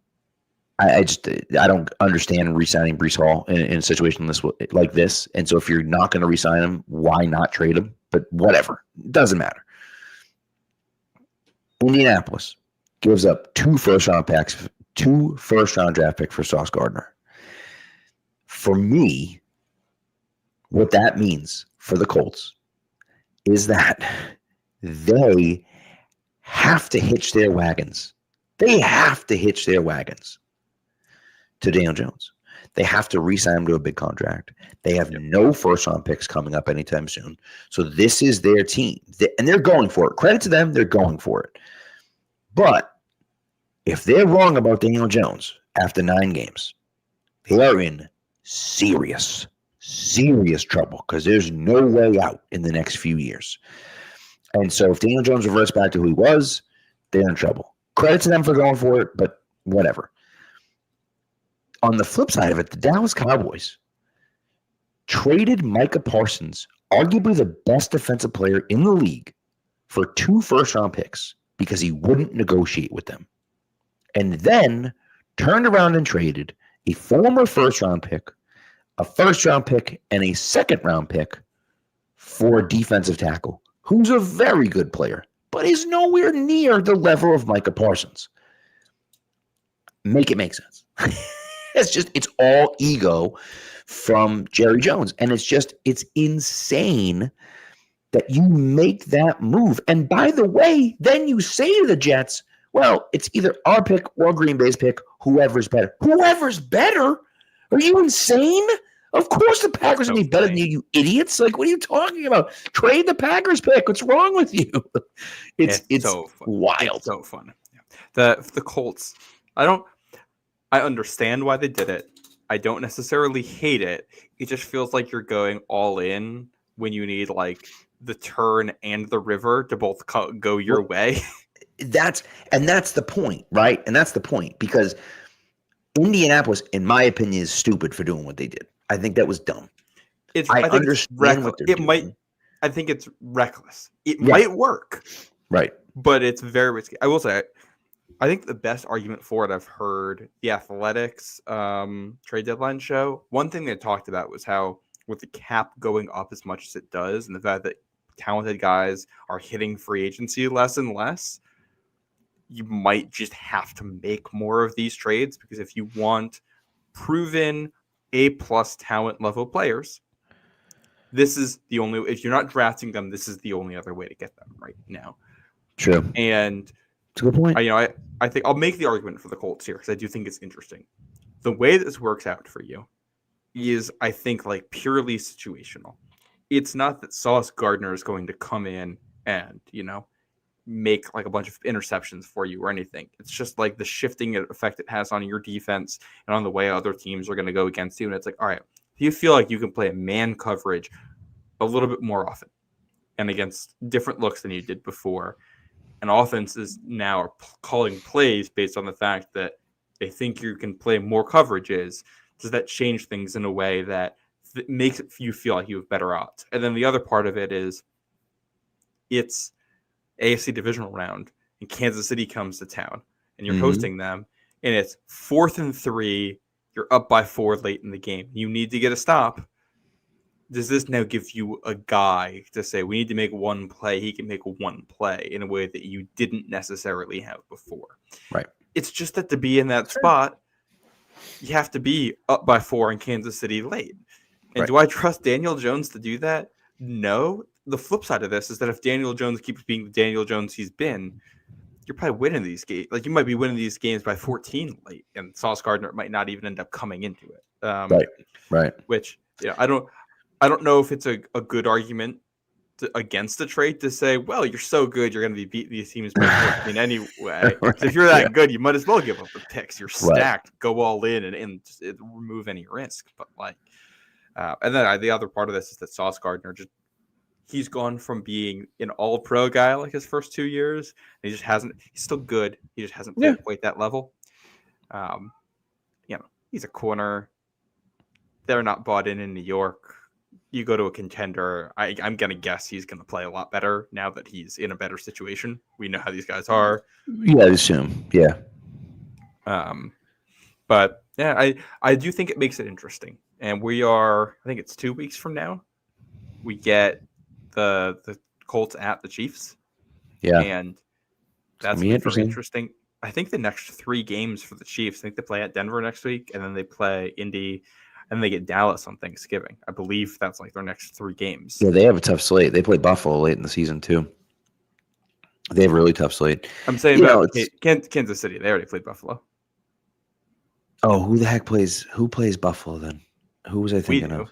don't understand re-signing Breece Hall in a situation like this. And so if you're not going to re-sign him, why not trade him? But whatever. It doesn't matter. Indianapolis gives up 2 first-round picks, 2 first-round draft picks for Sauce Gardner. For me, what that means for the Colts is that they have to hitch their wagons. They have to hitch their wagons to Daniel Jones. They have to re-sign him to a big contract. They have no first-round picks coming up anytime soon. So this is their team. And they're going for it. Credit to them, they're going for it. But if they're wrong about Daniel Jones after 9 games, they are in serious trouble, because there's no way out in the next few years. And so if Daniel Jones reverts back to who he was, they're in trouble. Credit to them for going for it, but whatever. On the flip side of it, the Dallas Cowboys traded Micah Parsons, arguably the best defensive player in the league, for 2 first-round picks because he wouldn't negotiate with them. And then turned around and traded a former first-round pick, a first-round pick, and a second-round pick for a defensive tackle who's a very good player, but is nowhere near the level of Micah Parsons. Make it make sense. It's all ego from Jerry Jones. And it's insane that you make that move. And by the way, then you say to the Jets, well, it's either our pick or Green Bay's pick, whoever's better. Whoever's better? Are you insane? Of course the Packers will be better than you idiots. Like, what are you talking about? Trade the Packers pick. What's wrong with you? It's so wild. So fun. The Colts, I understand why they did it. I don't necessarily hate it. It just feels like you're going all in when you need like the turn and the river to both go your way. That's the point, right? And that's the point, because Indianapolis, in my opinion, is stupid for doing what they did. I think that was dumb. I understand what they're doing. I think it's reckless. It might work. Right. But it's very risky. I will say, I think the best argument for it, I've heard the Athletics trade deadline show. One thing they talked about was how with the cap going up as much as it does, and the fact that talented guys are hitting free agency less and less, you might just have to make more of these trades, because if you want proven A-plus talent level players, this is the only, if you're not drafting them, this is the only other way to get them right now. True. And it's a good point. I think I'll make the argument for the Colts here, because I do think it's interesting. The way this works out for you is, I think, like purely situational. It's not that Sauce Gardner is going to come in and, make like a bunch of interceptions for you or anything. It's just like the shifting effect it has on your defense and on the way other teams are going to go against you. And it's like, all right, do you feel like you can play a man coverage a little bit more often and against different looks than you did before? And offenses now are calling plays based on the fact that they think you can play more coverages. Does that change things in a way that makes you feel like you have better odds? And then the other part of it is, it's AFC divisional round and Kansas City comes to town and you're hosting them, and it's 4th and 3. You're up by 4 late in the game. You need to get a stop. Does this now give you a guy to say, we need to make one play? He can make one play in a way that you didn't necessarily have before. Right. It's just that to be in that spot, you have to be up by 4 in Kansas City late. And do I trust Daniel Jones to do that? No. The flip side of this is that if Daniel Jones keeps being the Daniel Jones he's been, you're probably winning these games. Like, you might be winning these games by 14 late, and Sauce Gardner might not even end up coming into it. Right. Which, I don't know if it's a good argument against the trade to say, well, you're so good, you're going to be beating these teams by 14 anyway. If you're that good, you might as well give up the picks. You're stacked. Go all in and just remove any risk. But and then the other part of this is that Sauce Gardner he's gone from being an all-pro guy like his first 2 years. And he's still good. He just hasn't played quite that level. He's a corner. They're not bought in New York. You go to a contender, I'm going to guess he's going to play a lot better now that he's in a better situation. We know how these guys are. Yeah, I assume. Yeah. But yeah, I do think it makes it interesting. And I think it's 2 weeks from now, we get the Colts at the Chiefs. Yeah. And that's interesting. I think the next 3 games for the Chiefs, I think they play at Denver next week, and then they play Indy, and they get Dallas on Thanksgiving. I believe that's like their next 3 games. Yeah, they have a tough slate. They play Buffalo late in the season too. They have a really tough slate. I'm saying about Kansas City. They already played Buffalo. Oh, who the heck plays Buffalo then? Who was I thinking of?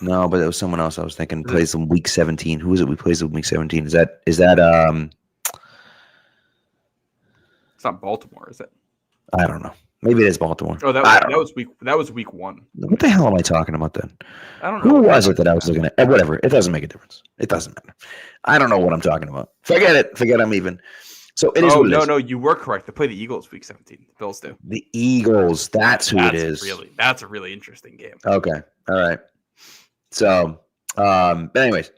No, but it was someone else I was thinking plays them week 17. Who is it we plays them week 17? Is that It's not Baltimore, is it? I don't know. Maybe it is Baltimore. Oh, that was week 1. What the hell am I talking about then? I don't know. Who was it that I was looking at? Whatever. It doesn't make a difference. It doesn't matter. I don't know what I'm talking about. Forget it. Forget I'm even. So it is. Oh, no, you were correct. They play the Eagles week 17. The Bills do. The Eagles. That's who it is. That's a really interesting game. Okay. All right. So, but anyways,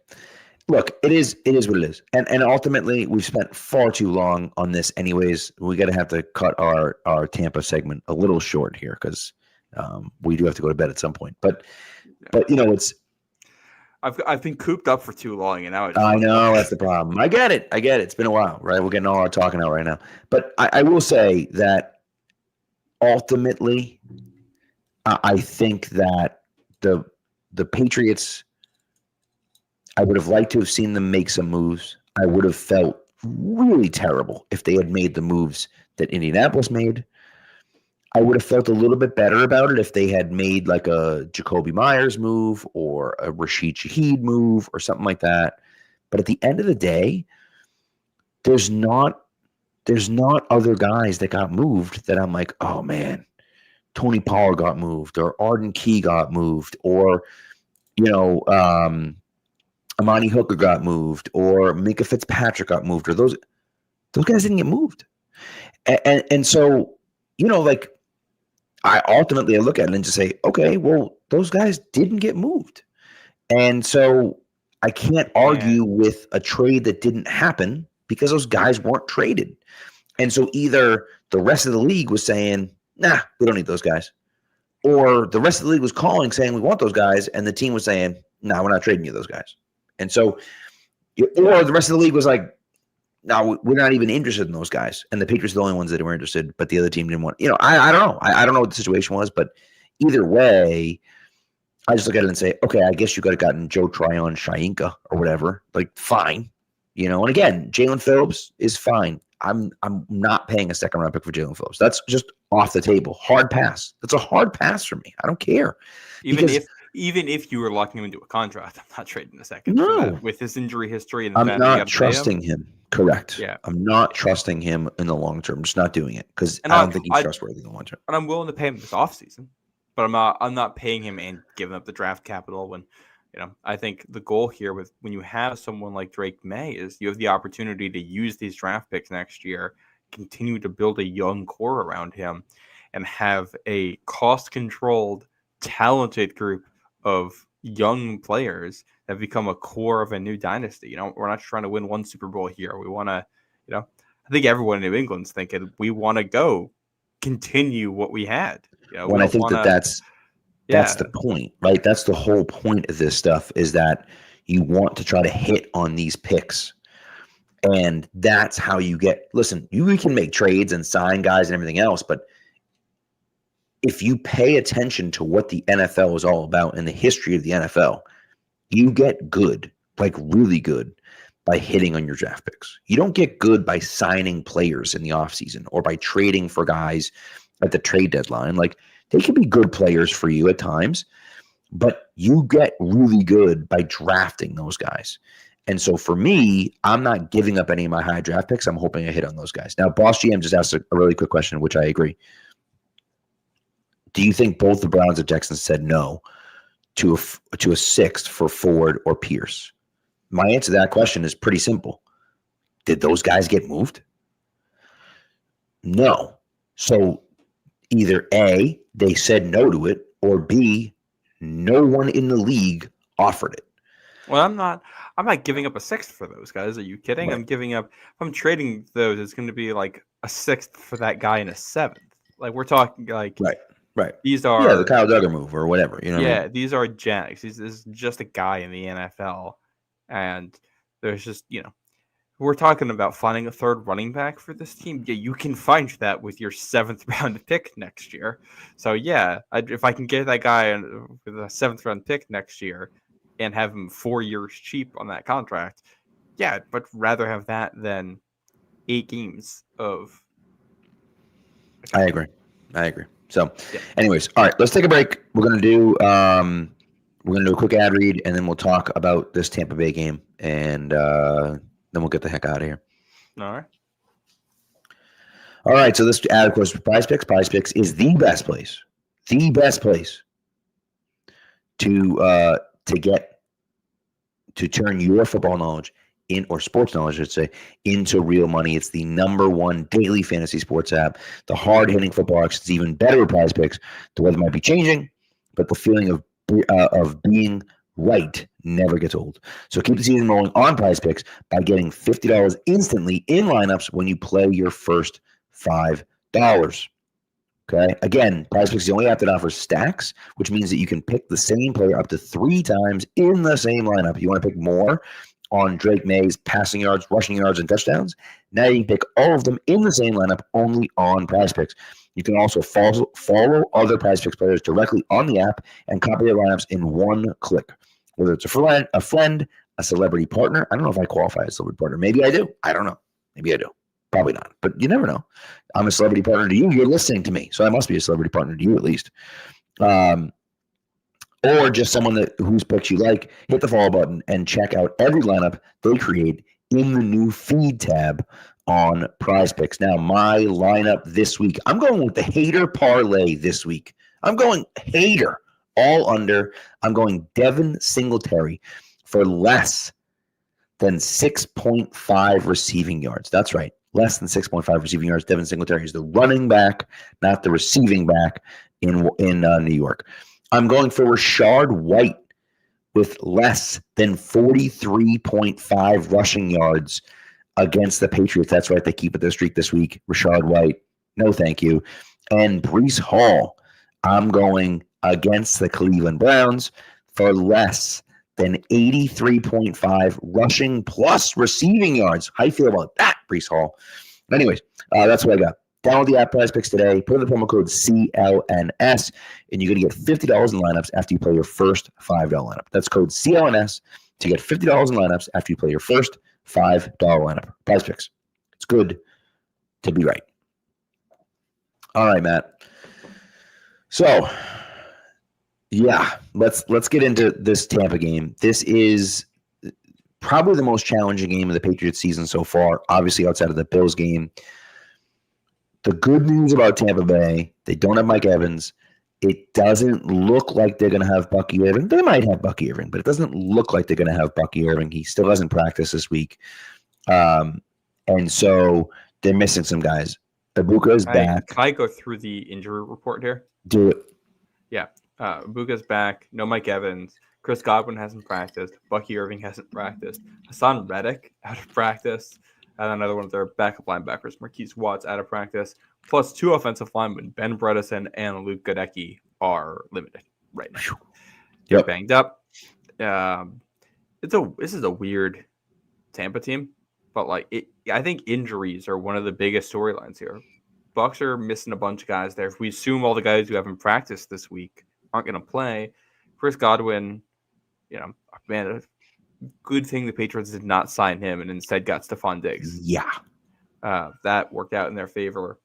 look, it is what it is. And ultimately, we've spent far too long on this anyways. We're going to have to cut our Tampa segment a little short here because we do have to go to bed at some point. But it's. I've been cooped up for too long, and now I know that's the problem. I get it. It's been a while, right? We're getting all our talking out right now. But I will say that ultimately, I think that the Patriots, I would have liked to have seen them make some moves. I would have felt really terrible if they had made the moves that Indianapolis made. I would have felt a little bit better about it if they had made like a Jacoby Myers move or a Rashid Shaheed move or something like that. But at the end of the day, there's not other guys that got moved that I'm like, oh man, Tony Pollard got moved, or Arden Key got moved, or Amani Hooker got moved, or Minka Fitzpatrick got moved, or those guys didn't get moved. And so, like, I ultimately look at it and just say, okay, well, those guys didn't get moved. And so I can't argue with a trade that didn't happen because those guys weren't traded. And so either the rest of the league was saying, nah, we don't need those guys. Or the rest of the league was calling saying we want those guys, and the team was saying, nah, we're not trading you those guys. And so, or the rest of the league was like, no, we're not even interested in those guys. And the Patriots are the only ones that were interested, but the other team didn't want. I don't know. I don't know what the situation was, but either way, I just look at it and say, okay, I guess you could have gotten Joe Tryon, Shainka, or whatever. Like, fine. And again, Jalen Phillips is fine. I'm not paying a second round pick for Jalen Phillips. That's just off the table. Hard pass. That's a hard pass for me. I don't care. Even if you were locking him into a contract, I'm not trading a second. No. With his injury history, and I'm not trusting him. Correct. Yeah. I'm not trusting him in the long term. I'm just not doing it because I don't think he's trustworthy in the long term. And I'm willing to pay him this offseason, but I'm not paying him and giving up the draft capital when, I think the goal here when you have someone like Drake May is you have the opportunity to use these draft picks next year, continue to build a young core around him, and have a cost-controlled, talented group of young players that become a core of a new dynasty. We're not trying to win one Super Bowl here. We want to, I think everyone in New England's thinking we want to go continue what we had. When I think that's the point, right? That's the whole point of this stuff is that you want to try to hit on these picks. And that's how you we can make trades and sign guys and everything else, but if you pay attention to what the NFL is all about and the history of the NFL, you get good, like really good, by hitting on your draft picks. You don't get good by signing players in the offseason or by trading for guys at the trade deadline. Like, they can be good players for you at times, but you get really good by drafting those guys. And so for me, I'm not giving up any of my high draft picks. I'm hoping I hit on those guys. Now, Boss GM just asked a really quick question, which I agree. Do you think both the Browns and Texans said no to a sixth for Ford or Pierce? My answer to that question is pretty simple. Did those guys get moved? No. So either A, they said no to it, or B, no one in the league offered it. Well, I'm not giving up a sixth for those guys. Are you kidding? Right. If I'm trading those, it's going to be like a sixth for that guy and a seventh. Like, we're talking like Right. These are the Kyle Duggar move or whatever. These are Jags. This is just a guy in the NFL, and there's just we're talking about finding a third running back for this team. Yeah, you can find that with your 7th round pick next year. So yeah, if I can get that guy with a 7th round pick next year and have him 4 years cheap on that contract, yeah, but rather have that than 8 games of. I agree. So, anyways, all right, let's take a break. We're gonna do a quick ad read, and then we'll talk about this Tampa Bay game, and then we'll get the heck out of here. All right. So this ad, of course, Prize Picks. Prize Picks is the best place to turn your football knowledge or sports knowledge, I should say, into real money. It's the #1 daily fantasy sports app. The hard-hitting football action is even better with Prize Picks. The weather might be changing, but the feeling of being right never gets old. So keep the season rolling on Prize Picks by getting $50 instantly in lineups when you play your first $5. Okay. Again, Prize Picks is the only app that offers stacks, which means that you can pick the same player up to 3 times in the same lineup. You want to pick more on Drake May's passing yards, rushing yards, and touchdowns? Now you can pick all of them in the same lineup only on Prize Picks. You can also follow other Prize Picks players directly on the app and copy their lineups in one click. Whether it's a friend, a celebrity partner. I don't know if I qualify as a celebrity partner. Maybe I do. I don't know. Maybe I do. Probably not. But you never know. I'm a celebrity partner to you. You're listening to me. So I must be a celebrity partner to you at least. Or just someone whose picks you like. Hit the follow button and check out every lineup they create in the new feed tab on Prize Picks. Now, my lineup this week, I'm going with the hater parlay this week. I'm going hater all under. I'm going Devin Singletary for less than 6.5 receiving yards. That's right. Less than 6.5 receiving yards. Devin Singletary is the running back, not the receiving back in New York. I'm going for Rashard White with less than 43.5 rushing yards against the Patriots. That's right. They keep it their streak this week. Rashard White, no thank you. And Breece Hall, I'm going against the Cleveland Browns for less than 83.5 rushing plus receiving yards. How do you feel about that, Breece Hall? Anyways, that's what I got. Download the app Prize Picks today. Put in the promo code CLNS, and you're going to get $50 in lineups after you play your first $5 lineup. That's code CLNS to get $50 in lineups after you play your first $5 lineup. Prize Picks. It's good to be right. All right, Matt. So, yeah, let's get into this Tampa game. This is probably the most challenging game of the Patriots season so far, obviously outside of the Bills game. The good news about Tampa Bay, they don't have Mike Evans. It doesn't look like they're going to have Bucky Irving. They might have Bucky Irving, but it doesn't look like they're going to have Bucky Irving. He still hasn't practiced this week. And so they're missing some guys. Ibuka is back. Can I go through the injury report here? Do it. Yeah. Ibuka's back. No Mike Evans. Chris Godwin hasn't practiced. Bucky Irving hasn't practiced. Hassan Reddick out of practice. And another one of their backup linebackers, Marquise Watts, out of practice. Plus 2 offensive linemen, Ben Bredesen and Luke Gadecki, are limited right now. They're banged up. This is a weird Tampa team, but I think injuries are one of the biggest storylines here. Bucs are missing a bunch of guys there. If we assume all the guys who haven't practiced this week aren't going to play, Chris Godwin, man, good thing the Patriots did not sign him and instead got Stephon Diggs. Yeah. That worked out in their favor.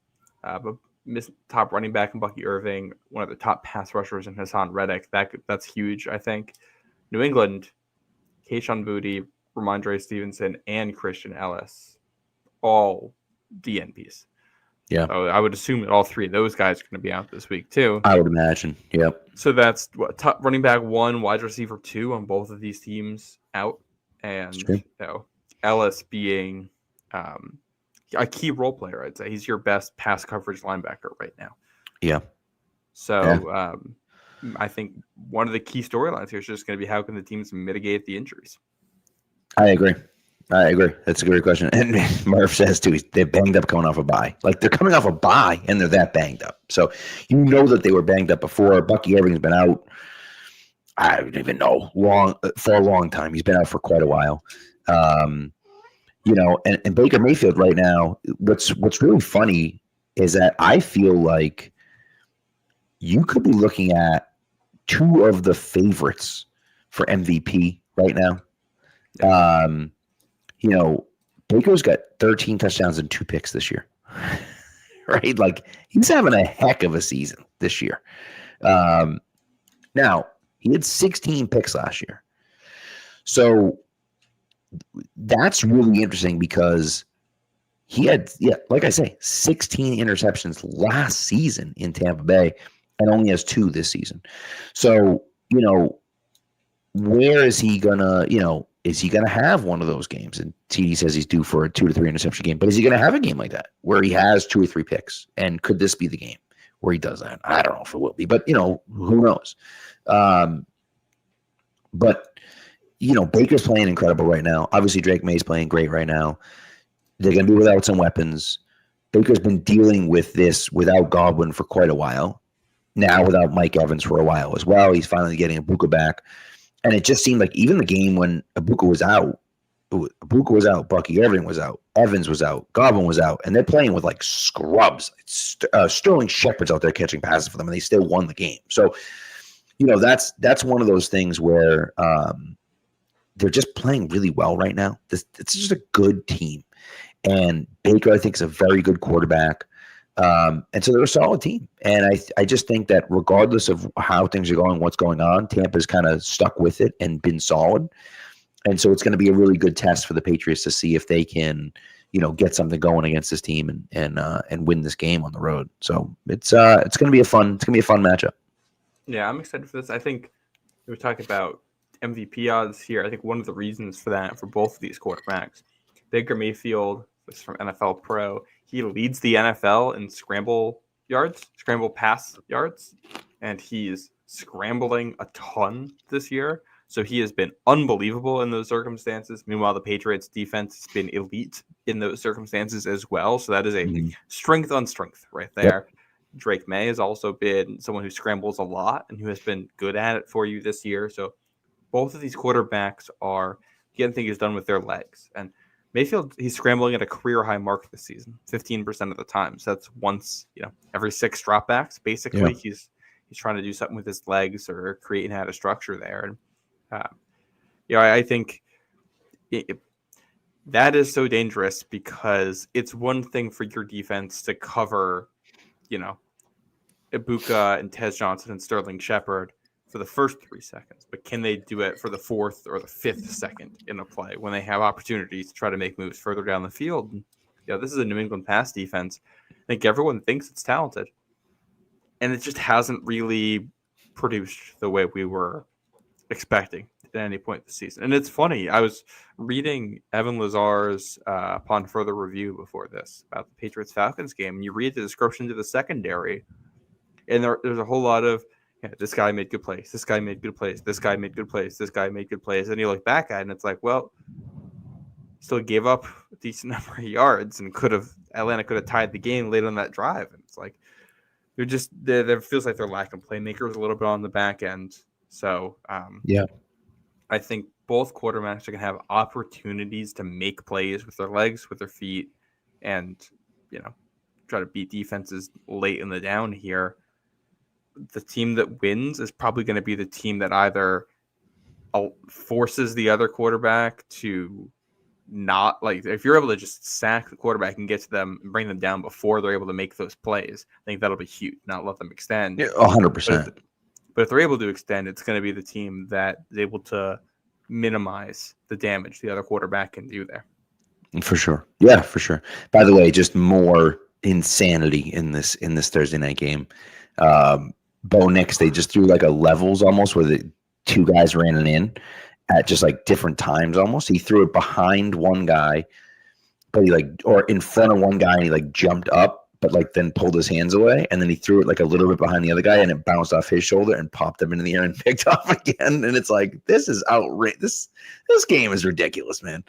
But missed top running back in Bucky Irving, one of the top pass rushers in Hassan Reddick. That's huge, I think. New England, Kayshon Boutte, Ramondre Stevenson, and Christian Ellis, all DNPs. Yeah. So I would assume that all 3 of those guys are going to be out this week too. I would imagine. Yep. So that's top running back 1, wide receiver 2 on both of these teams out, and Ellis being a key role player. I'd say he's your best pass coverage linebacker right now. Yeah. So I think one of the key storylines here is just going to be how can the teams mitigate the injuries. I agree. That's a great question. And Murph says, too, they're banged up coming off a bye. They're coming off a bye, and they're that banged up. So you know that they were banged up before. Bucky Irving's been out, I don't even know, for a long time. He's been out for quite a while. And Baker Mayfield right now, what's really funny is that I feel like you could be looking at 2 of the favorites for MVP right now. Baker's got 13 touchdowns and 2 picks this year, right? He's having a heck of a season this year. Now, he had 16 picks last year. So that's really interesting because he had, like I say, 16 interceptions last season in Tampa Bay and only has 2 this season. So, where is he gonna, is he going to have one of those games? And TD says he's due for a 2 to 3 interception game. But is he going to have a game like that where he has 2 or 3 picks? And could this be the game where he does that? I don't know if it will be, but, who knows? But Baker's playing incredible right now. Obviously, Drake May's playing great right now. They're going to be without some weapons. Baker's been dealing with this without Godwin for quite a while. Now without Mike Evans for a while as well. He's finally getting Ibuka back. And it just seemed like even the game when Ibuka was out, Bucky Irving was out, Evans was out, Godwin was out, and they're playing with scrubs. Sterling Shepard's out there catching passes for them, and they still won the game. So, that's one of those things where they're just playing really well right now. It's just a good team. And Baker, I think, is a very good quarterback. And so they're a solid team. And I just think that regardless of how things are going, what's going on, Tampa's kind of stuck with it and been solid. And so it's going to be a really good test for the Patriots to see if they can, get something going against this team and win this game on the road. So it's going to be a fun matchup. Yeah, I'm excited for this. I think we talk about MVP odds here. I think one of the reasons for that for both of these quarterbacks, Baker Mayfield is from NFL Pro. He leads the NFL in scramble pass yards, and he's scrambling a ton this year. So he has been unbelievable in those circumstances. Meanwhile, the Patriots defense has been elite in those circumstances as well. So that is a strength on strength right there. Yep. Drake May has also been someone who scrambles a lot and who has been good at it for you this year. So both of these quarterbacks are getting things done with their legs. And Mayfield, he's scrambling at a career high mark this season, 15% of the time. So that's once, every 6 dropbacks. Basically, he's trying to do something with his legs or creating out a structure there. And I think that is so dangerous because it's one thing for your defense to cover, Ibuka and Tez Johnson and Sterling Shepard for the first 3 seconds, but can they do it for the 4th or the 5th second in a play when they have opportunities to try to make moves further down the field? And, this is a New England pass defense. I think everyone thinks it's talented, and it just hasn't really produced the way we were expecting at any point this season. And it's funny, I was reading Evan Lazar's upon further review before this about the Patriots-Falcons game, and you read the description to the secondary, and there's a whole lot of, this guy made good plays, this guy made good plays, this guy made good plays, this guy made good plays. And you look back at it, and it's like, well, still gave up a decent number of yards, and Atlanta could have tied the game late on that drive. And it's like, there feels like they're lacking playmakers a little bit on the back end. So, I think both quarterbacks are going to have opportunities to make plays with their legs, with their feet, and, try to beat defenses late in the down here. The team that wins is probably going to be the team that either forces the other quarterback to not, like, if you're able to just sack the quarterback and get to them and bring them down before they're able to make those plays, I think that'll be huge. Not let them extend. Yeah, 100%. But if they're able to extend, it's going to be the team that is able to minimize the damage the other quarterback can do there. For sure. Yeah, for sure. By the way, just more insanity in this Thursday night game. Bo Nix, they just threw like a levels almost where the 2 guys ran it in at just like different times almost. He threw it behind one guy, but or in front of one guy, and he jumped up, but then pulled his hands away, and then he threw it a little bit behind the other guy, and it bounced off his shoulder and popped up into the air and picked off again. And it's like, this is outrageous. This game is ridiculous, man.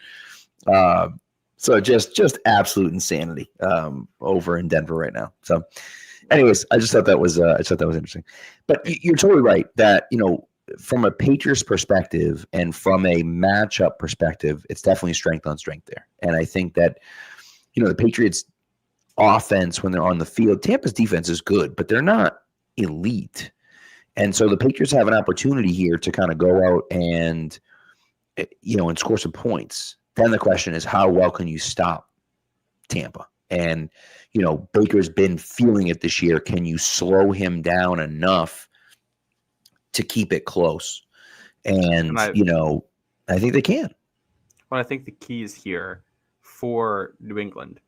So just absolute insanity over in Denver right now. So, anyways, I just thought that was interesting. But you're totally right that from a Patriots perspective and from a matchup perspective, it's definitely strength on strength there. And I think that the Patriots offense when they're on the field, Tampa's defense is good, but they're not elite. And so the Patriots have an opportunity here to kind of go out and and score some points. Then the question is, how well can you stop Tampa? And, Baker's been feeling it this year. Can you slow him down enough to keep it close? And I think they can. Well, I think the key is here for New England.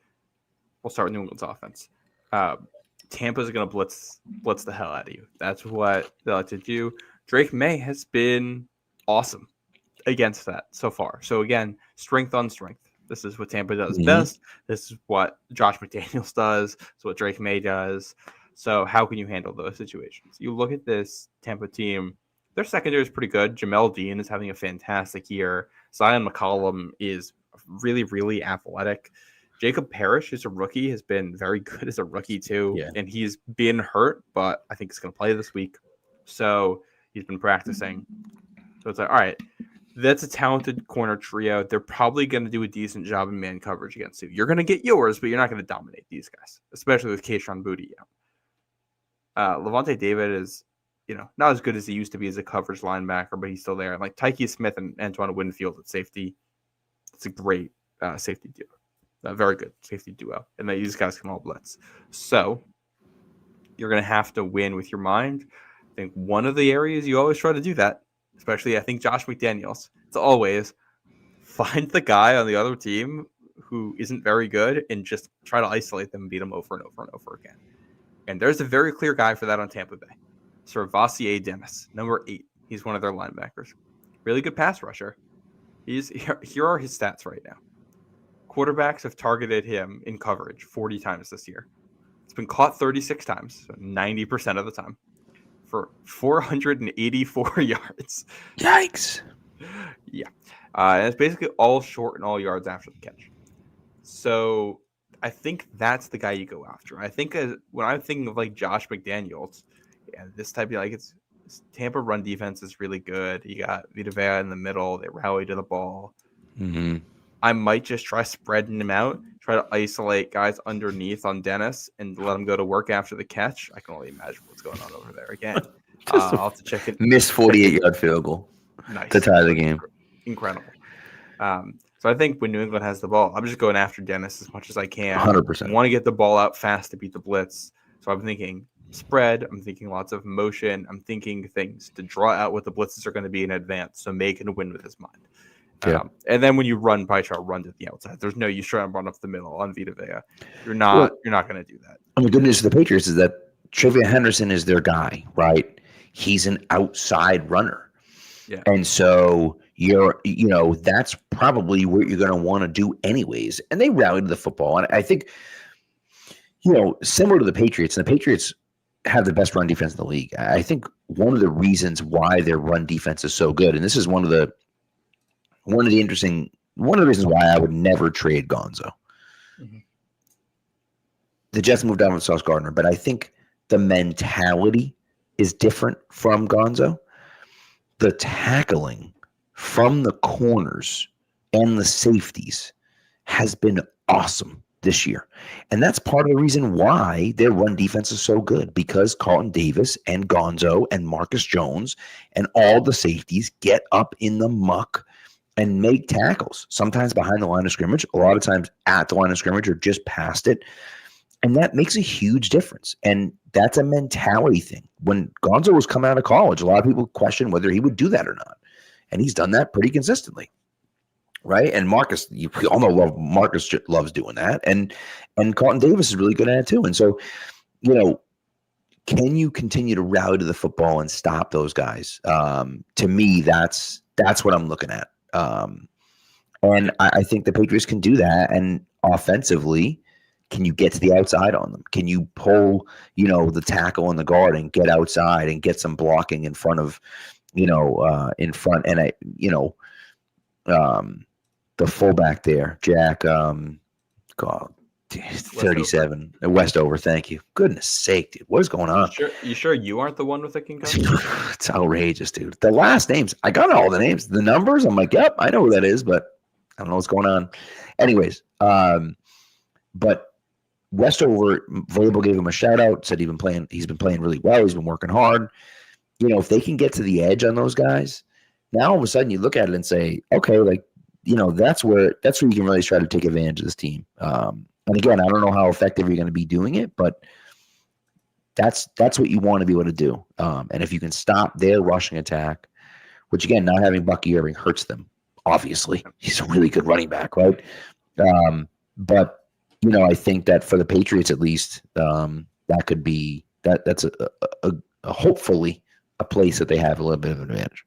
We'll start with New England's offense. Tampa's going to blitz the hell out of you. That's what they like to do. Drake May has been awesome against that so far. So again, strength on strength. This is what Tampa does best. This is what Josh McDaniels does. It's what Drake May does. So how can you handle those situations? You look at this Tampa team, their secondary is pretty good. Jamel Dean is having a fantastic year. Zion McCollum is really, really athletic. Jacob Parrish, who's a rookie, has been very good as a rookie too. Yeah. And he's been hurt, but I think he's going to play this week. So he's been practicing. So it's like, all right, that's a talented corner trio. They're probably going to do a decent job in man coverage against you. You're going to get yours, but you're not going to dominate these guys, especially with Kayshon Boutte out. Levante David is, not as good as he used to be as a coverage linebacker, but he's still there. And like Tyke Smith and Antoine Winfield at safety, it's a great safety duo. A very good safety duo. And these guys can all blitz. So you're going to have to win with your mind. I think one of the areas you always try to do that, especially I think Josh McDaniels, it's always find the guy on the other team who isn't very good and just try to isolate them and beat them over and over and over again. And there's a very clear guy for that on Tampa Bay. Servassier Dennis, number 8. He's one of their linebackers. Really good pass rusher. Here are his stats right now. Quarterbacks have targeted him in coverage 40 times this year. It's been caught 36 times, so 90% of the time, for 484 yards. Yikes. Yeah. And it's basically all short and all yards after the catch. So I think that's the guy you go after. I think when I'm thinking of like Josh McDaniels, this type of Tampa run defense is really good. You got Vita Vea in the middle. They rally to the ball. Mm-hmm. I might just try spreading him out, try to isolate guys underneath on Dennis and let him go to work after the catch. I can only imagine what's going on over there again. I'll have to check it. Missed 48-yard field goal. Nice. To tie the game. Incredible. So I think when New England has the ball, I'm just going after Dennis as much as I can. 100%. I want to get the ball out fast to beat the blitz. So I'm thinking spread. I'm thinking lots of motion. I'm thinking things to draw out what the blitzes are going to be in advance, so May can win with his mind. Yeah. And then when you run, probably try to run to the outside. There's no use trying to run up the middle on Vita Vea. You're not going to do that. And the good news for the Patriots is that Trevion Henderson is their guy, right? He's an outside runner. Yeah. And so that's probably what you're going to want to do anyways. And they rallied the football. And I think, similar to the Patriots, and the Patriots have the best run defense in the league. I think one of the reasons why their run defense is so good, and this is one of the reasons why I would never trade Gonzo. Mm-hmm. The Jets moved on with Sauce Gardner, but I think the mentality is different from Gonzo. The tackling from the corners and the safeties has been awesome this year. And that's part of the reason why their run defense is so good, because Carlton Davis and Gonzo and Marcus Jones and all the safeties get up in the muck and make tackles, sometimes behind the line of scrimmage, a lot of times at the line of scrimmage or just past it. And that makes a huge difference. And that's a mentality thing. When Gonzo was coming out of college, a lot of people questioned whether he would do that or not. And he's done that pretty consistently. Right. And Marcus, you all know Marcus loves doing that. And Carlton Davis is really good at it too. And so, can you continue to rally to the football and stop those guys? To me, that's what I'm looking at. And I think the Patriots can do that. And offensively, can you get to the outside on them? Can you pull, the tackle and the guard and get outside and get some blocking in front of, in front? And the fullback there, Jack, 37, Westover. Thank you. Goodness sake, dude. What is going on? You sure you aren't the one with the concussion? It's outrageous, dude. The last names, I got all the names. The numbers, I'm like, yep, I know who that is, but I don't know what's going on. Anyways, but Westover, Vrabel gave him a shout out, said he's been playing really well. He's been working hard. If they can get to the edge on those guys, now all of a sudden you look at it and say, okay, that's where you can really try to take advantage of this team. And again, I don't know how effective you're going to be doing it, but that's what you want to be able to do. And if you can stop their rushing attack, which again, not having Bucky Irving hurts them. Obviously, he's a really good running back, right? But I think that for the Patriots, at least, that could be that's a hopefully a place that they have a little bit of advantage.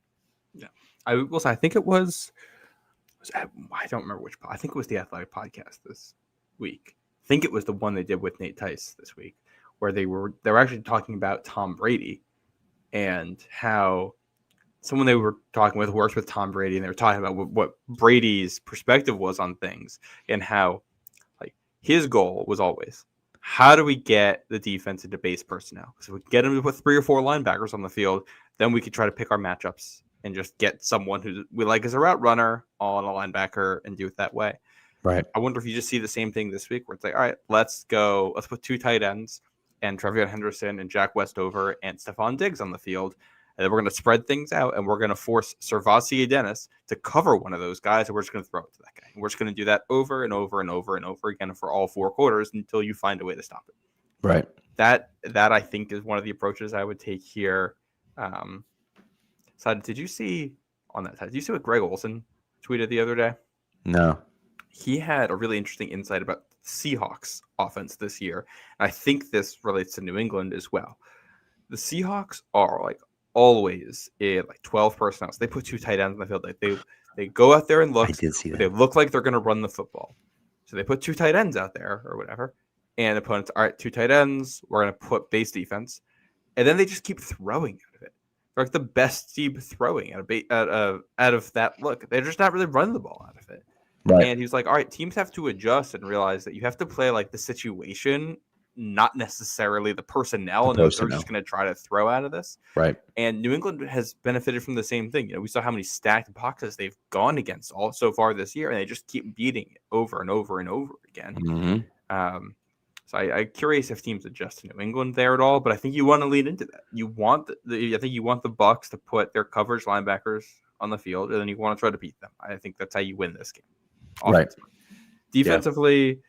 Yeah, I will say I think it was I don't remember which. I think it was the Athletic podcast this week. I think it was the one they did with Nate Tice this week, where they were actually talking about Tom Brady and how someone they were talking with works with Tom Brady, and they were talking about what Brady's perspective was on things and how his goal was always, how do we get the defense into base personnel? So we get them to put 3 or 4 linebackers on the field, then we could try to pick our matchups and just get someone who we like as a route runner on a linebacker and do it that way. Right. I wonder if you just see the same thing this week where it's like, all right, let's put 2 tight ends and Trevion Henderson and Jack Westover and Stephon Diggs on the field. And then we're going to spread things out and we're going to force Servassier Dennis to cover one of those guys. And we're just going to throw it to that guy. And we're just going to do that over and over and over and over again for all 4 quarters until you find a way to stop it. Right. That I think is one of the approaches I would take here. So did you see on that side? Did you see what Greg Olsen tweeted the other day? No. he had a really interesting insight about Seahawks offense this year. And I think this relates to New England as well. The Seahawks are like always in like 12 personnel. So they put 2 tight ends on the field. Like they go out there and look. I did see that. They look like they're going to run the football. So they put 2 tight ends out there or whatever. And opponents, all right, 2 tight ends. We're going to put base defense. And then they just keep throwing out of it. They're like the best team throwing out of that look. They're just not really running the ball out of it. Right. And he's like, all right, teams have to adjust and realize that you have to play like the situation, not necessarily the personnel. And they're just going to try to throw out of this. Right. And New England has benefited from the same thing. You know, we saw how many stacked boxes they've gone against all so far this year, and they just keep beating it over and over and over again. Mm-hmm. So I'm curious if teams adjust to New England there at all, but I think you want to lean into that. You want I think you want the Bucs to put their coverage linebackers on the field, and then you want to try to beat them. I think that's how you win this game. Right. Defensively,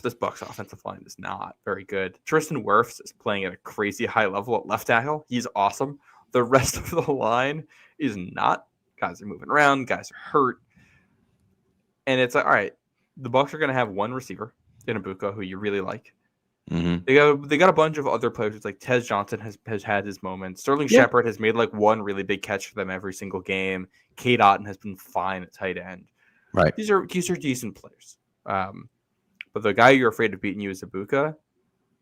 this Bucs offensive line is not very good. Tristan Wirfs is playing at a crazy high level at left tackle. He's awesome. The rest of the line is not. Guys are moving around. Guys are hurt. And it's like, all right, the Bucs are going to have one receiver in Ibuka who you really like. Mm-hmm. They got a bunch of other players. Like Tez Johnson has had his moments. Sterling Shepard has made like one really big catch for them every single game. Cade Otton has been fine at tight end. Right. These are decent players. But the guy you're afraid of beating you is Ibuka.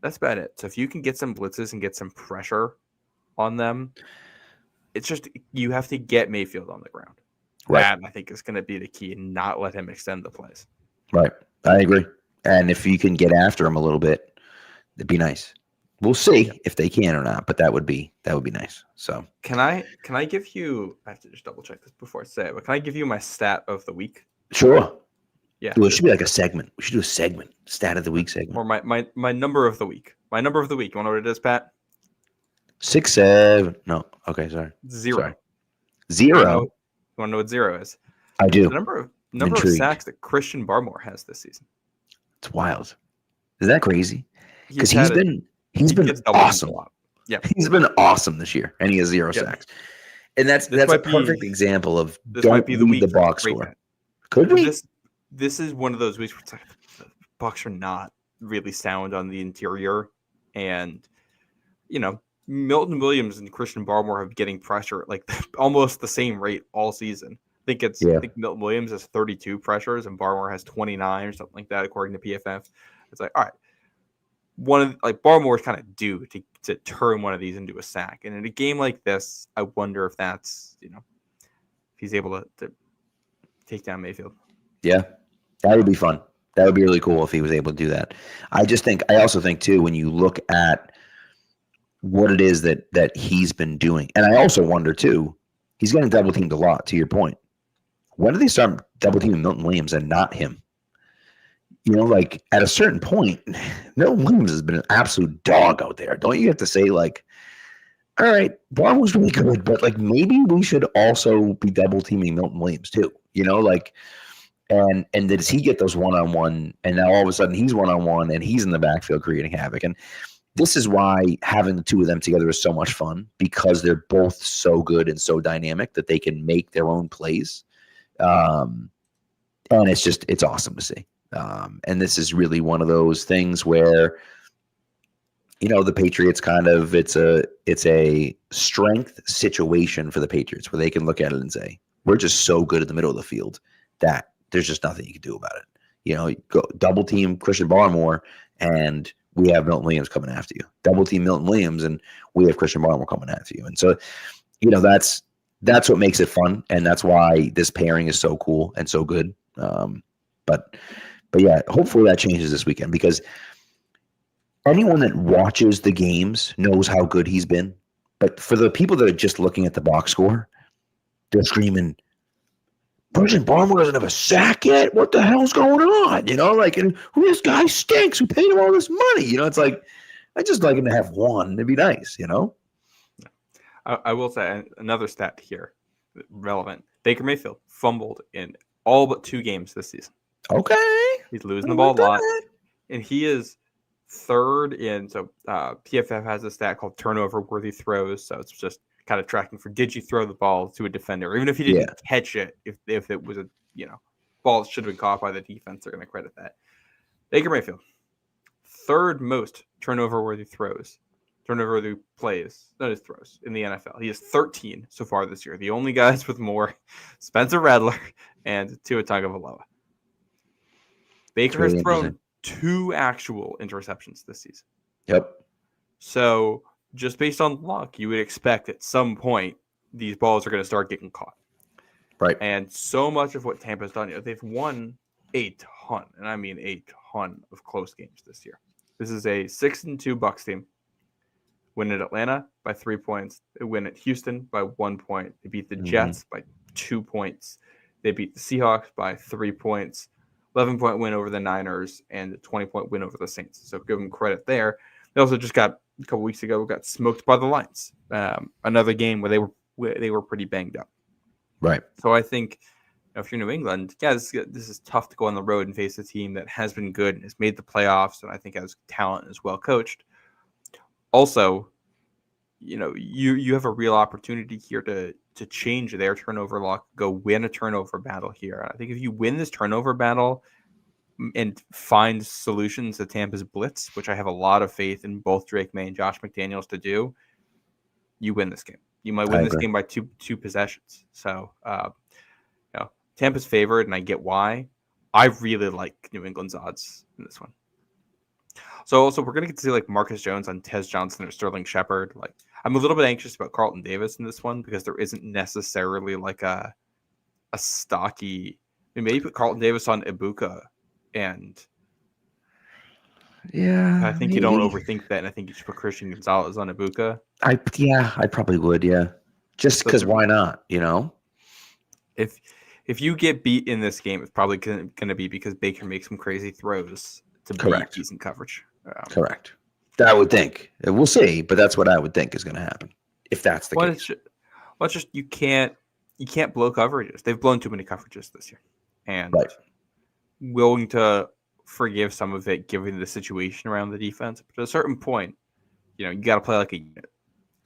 That's about it. So if you can get some blitzes and get some pressure on them, it's just you have to get Mayfield on the ground. Right. That I think is going to be the key, and not let him extend the plays. Right. I agree. And if you can get after him a little bit, it'd be nice. We'll see if they can or not, but that would be nice. So can I give you? I have to just double check this before I say it. But can I give you my stat of the week? Sure. Yeah. Well, it should be like a segment. We should do a segment, stat of the week segment. Or my number of the week. My number of the week. You want to know what it is, Pat? 6, 7. No. Okay. Sorry. 0. Sorry. 0. You want to know what 0 is? I do. The number of sacks that Christian Barmore has this season. It's wild. Is that crazy? Because he's been awesome. Yeah, he's been awesome this year, and he has 0 sacks. And that's a perfect example of don't leave the box score. Could we? This is one of those weeks where it's like the Bucs are not really sound on the interior, and Milton Williams and Christian Barmore have getting pressure at like almost the same rate all season. I think Milton Williams has 32 pressures and Barmore has 29 or something like that, according to PFF. It's like, all right, Barmore is kind of due to turn one of these into a sack. And in a game like this, I wonder if that's, if he's able to take down Mayfield. Yeah, that would be fun. That would be really cool if he was able to do that. I also think too, when you look at what it is that he's been doing, and I also wonder too, he's getting double teamed a lot, to your point. When do they start double teaming Milton Williams and not him? Like at a certain point, Milton Williams has been an absolute dog out there. Don't you have to say like, all right, Barr was really good, but like maybe we should also be double teaming Milton Williams too, and does he get those one-on-one, and now all of a sudden he's one-on-one and he's in the backfield creating havoc. And this is why having the two of them together is so much fun, because they're both so good and so dynamic that they can make their own plays. And it's awesome to see. And this is really one of those things where, the Patriots it's a strength situation for the Patriots where they can look at it and say, we're just so good in the middle of the field that there's just nothing you can do about it. Go double team Christian Barmore and we have Milton Williams coming after you. Double team Milton Williams and we have Christian Barmore coming after you. And so, that's what makes it fun. And that's why this pairing is so cool and so good. But yeah, hopefully that changes this weekend, because anyone that watches the games knows how good he's been. But for the people that are just looking at the box score, they're screaming, Christian Barmore doesn't have a sack yet? What the hell's going on? And who this guy stinks? Who paid him all this money? It's like, I just like him to have one. It'd be nice, I will say another stat here, relevant. Baker Mayfield fumbled in all but 2 games this season. Okay. He's losing the ball a lot. And he is third in, so PFF has a stat called turnover-worthy throws. So it's just kind of tracking for, did you throw the ball to a defender, even if he didn't catch it, if it was a ball should have been caught by the defense. They're going to credit that. Baker Mayfield, third most turnover-worthy plays, not his throws, in the NFL. He has 13 so far this year. The only guys with more, Spencer Rattler and Tua Tagovailoa. Baker has thrown 2 actual interceptions this season. Yep. So just based on luck, you would expect at some point these balls are going to start getting caught. Right. And so much of what Tampa's done, they've won a ton, and I mean a ton of close games this year. This is a 6-2 Bucs team. Win at Atlanta by 3 points. They win at Houston by 1 point. They beat the Jets by 2 points. They beat the Seahawks by 3 points. 11-point win over the Niners and a 20-point win over the Saints. So give them credit there. They also just got a couple weeks ago got smoked by the Lions. Another game where they were pretty banged up. Right. So I think if you're New England, this is tough to go on the road and face a team that has been good and has made the playoffs, and I think has talent and is well coached. Also, you have a real opportunity here to change their turnover luck, go win a turnover battle here. And I think if you win this turnover battle and find solutions to Tampa's blitz, which I have a lot of faith in both Drake May and Josh McDaniels to do, you win this game. You might win this game by two possessions. So, Tampa's favored, and I get why. I really like New England's odds in this one. So also we're gonna get to see like Marcus Jones on Tez Johnson or Sterling Shepard. Like I'm a little bit anxious about Carlton Davis in this one because there isn't necessarily like a stocky. Maybe put Carlton Davis on Ibuka, and I think you don't overthink that, and I think you should put Christian Gonzalez on Ibuka. I probably would, just because why not? If you get beat in this game, it's probably going to be because Baker makes some crazy throws to beat decent coverage. Correct. I would think. We'll see, but that's what I would think is going to happen if that's the case. It's just you can't blow coverages. They've blown too many coverages this year, and willing to forgive some of it given the situation around the defense. But at a certain point, you got to play like a unit,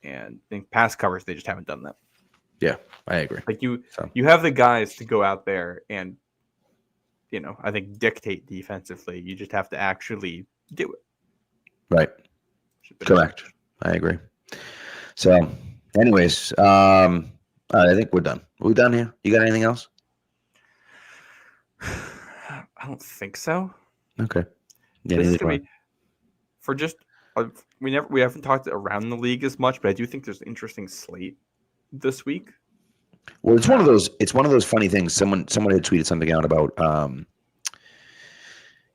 and in past covers they just haven't done that. Yeah, I agree. Like you have the guys to go out there and, I think dictate defensively. You just have to actually do it. Right. Correct. I agree. So, anyways, I think we're done. Are we done here? You got anything else? I don't think so. Okay. Yeah, this is gonna be for just we haven't talked around the league as much, but I do think there's an interesting slate this week. Well, it's one of those funny things. Someone had tweeted something out about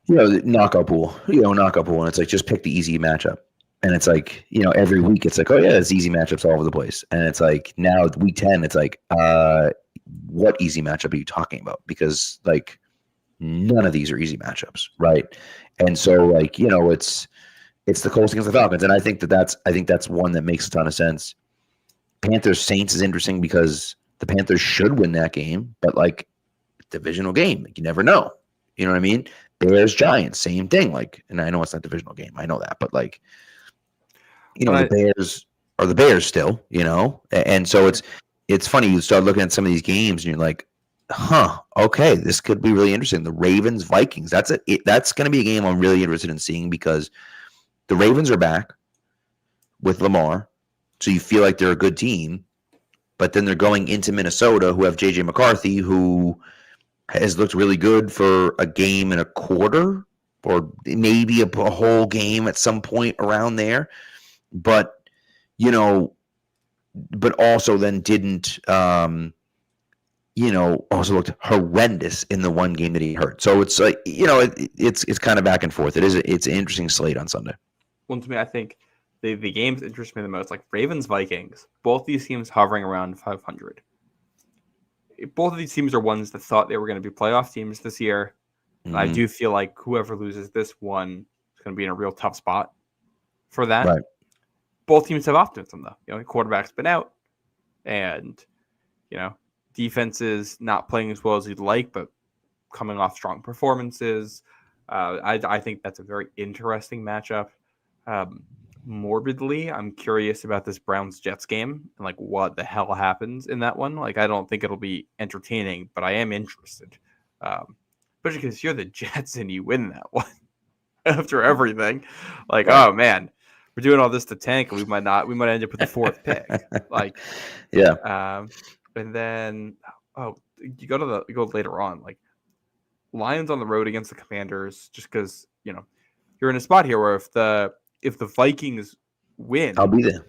knockout pool, and it's like just pick the easy matchup. And it's like, every week it's like, oh yeah, it's easy matchups all over the place. And it's like now week 10, it's like, what easy matchup are you talking about? Because like none of these are easy matchups, right? And so like, it's the Colts against the Falcons. And I think that's one that makes a ton of sense. Panthers Saints is interesting because the Panthers should win that game, but like divisional game, like, you never know. You know what I mean? Bears Giants, same thing. Like, and I know it's not a divisional game, I know that, but like, the Bears are the Bears still, and so it's funny. You start looking at some of these games and you're like, okay, this could be really interesting. The Ravens Vikings, that's going to be a game I'm really interested in seeing because the Ravens are back with Lamar. So you feel like they're a good team, but then they're going into Minnesota, who have J.J. McCarthy, who has looked really good for a game and a quarter, or maybe a whole game at some point around there. But, but also then didn't, also looked horrendous in the one game that he hurt. So it's like, it's kind of back and forth. It's an interesting slate on Sunday. Well, to me, I think the games interest me the most, like Ravens, Vikings, both these teams hovering around 500. Both of these teams are ones that thought they were going to be playoff teams this year. And I do feel like whoever loses this one is going to be in a real tough spot for that. Right. Both teams have optimism, though. Quarterback's been out, and defenses not playing as well as you'd like, but coming off strong performances. I think that's a very interesting matchup. Morbidly, I'm curious about this Browns-Jets game and like what the hell happens in that one. Like, I don't think it'll be entertaining, but I am interested. Especially because you're the Jets and you win that one after everything. Like, Right. oh man, we're doing all this to tank, and we might end up with the 4th pick. Like, Yeah. And then you go later on, like Lions on the road against the Commanders, just because you're in a spot here where if the Vikings win, I'll be there.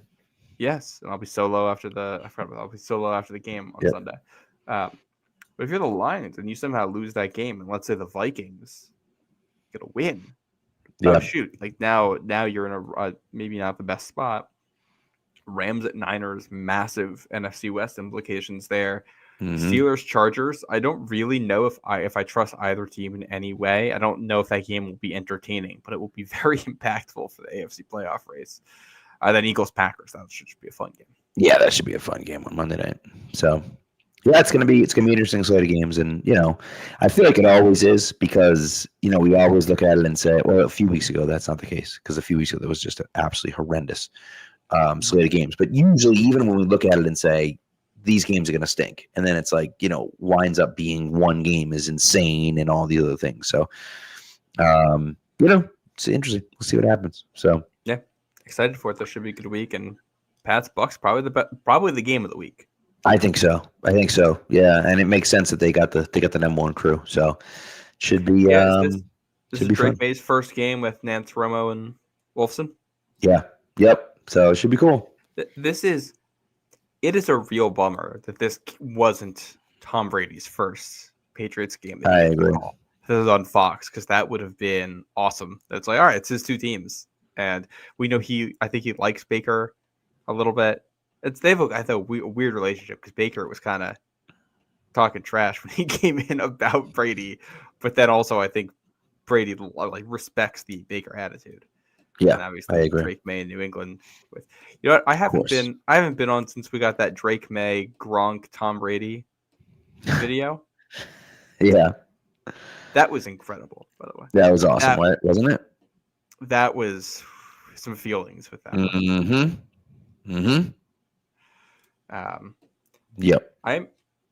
yes, and I'll be solo after the game on Yep. Sunday. But if you're the Lions and you somehow lose that game, and let's say the Vikings get a win, Yeah. shoot, like now you're in a maybe not the best spot. Rams at Niners, massive NFC West implications there. Mm-hmm. Steelers, Chargers. I don't really know if I trust either team in any way. I don't know if that game will be entertaining, but it will be very impactful for the AFC playoff race. Then Eagles, Packers. That should be a fun game. Yeah, that should be a fun game on Monday night. So, yeah, it's gonna be interesting slate of games, and I feel like it always is because we always look at it and say, well, a few weeks ago that's not the case because a few weeks ago there was just an absolutely horrendous slate of games. But usually, even when we look at it and say these games are going to stink, and then it's like winds up being one game is insane and all the other things. So, it's interesting. We'll see what happens. So yeah, excited for it. There should be a good week, and Pats Bucs probably the game of the week. I think so. Yeah, and it makes sense that they got the number one crew. So should be. This is Drake fun. May's first game with Nance Romo and Wolfson. Yeah. Yep. So it should be cool. It is a real bummer that this wasn't Tom Brady's first Patriots game. I agree. This is on Fox because that would have been awesome. It's like, all right, it's his 2 teams, and we know I think he likes Baker a little bit. They have a weird relationship because Baker was kind of talking trash when he came in about Brady, but then also I think Brady respects the Baker attitude. Yeah, and obviously I agree. Drake May in New England. What? I haven't been on since we got that Drake May Gronk Tom Brady video. Yeah, that was incredible. By the way, that was awesome, wasn't it? That was some feelings with that. Mm-hmm. Mm-hmm. Yep.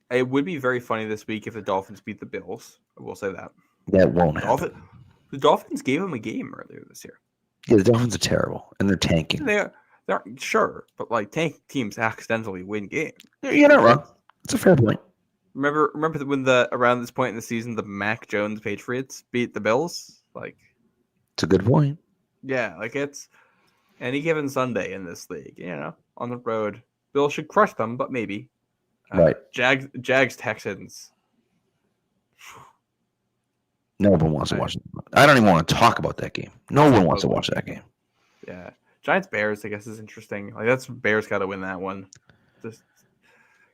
It would be very funny this week if the Dolphins beat the Bills. I will say that. That won't happen. The Dolphins gave them a game earlier this year. Yeah, the Dolphins are terrible, and they're tanking. They're sure, but tank teams accidentally win games. You're not wrong. It's a fair point. Remember when around this point in the season, the Mac Jones Patriots beat the Bills? It's a good point. Yeah, it's any given Sunday in this league. On the road, Bills should crush them, but maybe. Right. Jags Texans. No one wants to watch it. I don't even want to talk about that game. No one wants to watch that game. Yeah. Giants Bears, I guess, is interesting. That's Bears got to win that one.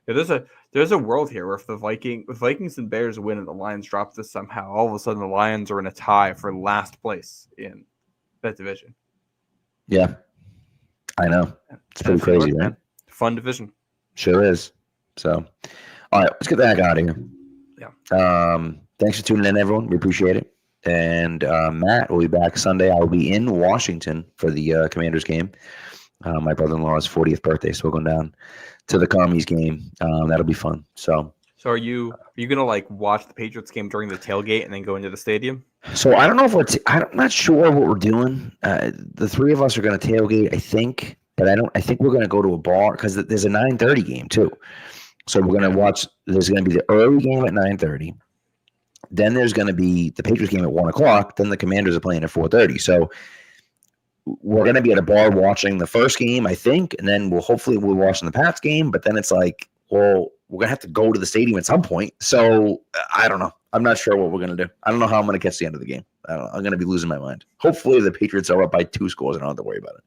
There's a world here where if the Vikings and Bears win and the Lions drop this somehow, all of a sudden the Lions are in a tie for last place in that division. Yeah. I know. It's pretty crazy, right? Fun division. Sure is. So, all right, let's get the heck out of here. Yeah. Thanks for tuning in, everyone. We appreciate it. And Matt will be back Sunday. I'll be in Washington for the Commanders game. My brother-in-law's 40th birthday, so we're going down to the Commies game. That'll be fun. So are you gonna watch the Patriots game during the tailgate and then go into the stadium? So I don't know if I'm not sure what we're doing. The three of us are going to tailgate, I think, but I think we're going to go to a bar because there's a 9:30 game too. So we're going to watch. There's going to be the early game at 9:30. Then there's going to be the Patriots game at 1:00. Then the Commanders are playing at 4:30. So we're going to be at a bar watching the first game, I think, and then we're watching the Pats game. But then it's like, well, we're going to have to go to the stadium at some point. So I don't know. I'm not sure what we're going to do. I don't know how I'm going to catch the end of the game. I don't know. I'm going to be losing my mind. Hopefully the Patriots are up by 2 scores and I don't have to worry about it.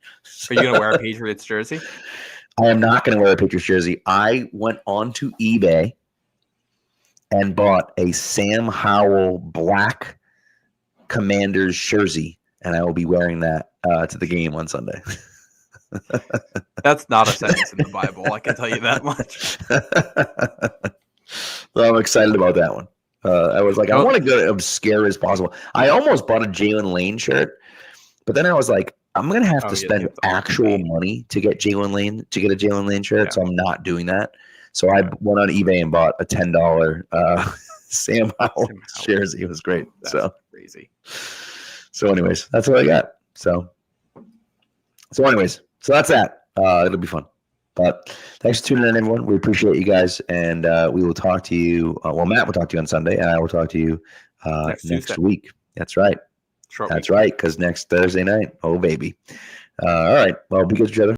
Are you going to wear a Patriots jersey? I am not going to wear a Patriots jersey. I went onto eBay and bought a Sam Howell black Commanders jersey, and I will be wearing that to the game on Sunday. That's not a sentence in the Bible. I can tell you that much. So I'm excited about that one. I was like, I want to go obscure as possible. I almost bought a Jalen Lane shirt, but then I was like, I'm gonna have to spend actual money to get a Jalen Lane shirt, so I'm not doing that. So I went on eBay and bought a $10 Sam Howell's jersey was great. That's crazy. So anyways, that's what I got. So anyways, that's that. It'll be fun. But thanks for tuning in, everyone. We appreciate you guys, and we will talk to you. Matt will talk to you on Sunday, and I will talk to you next week. That's right. That's right, because next Thursday night, oh baby. All right. Well, be good to each other.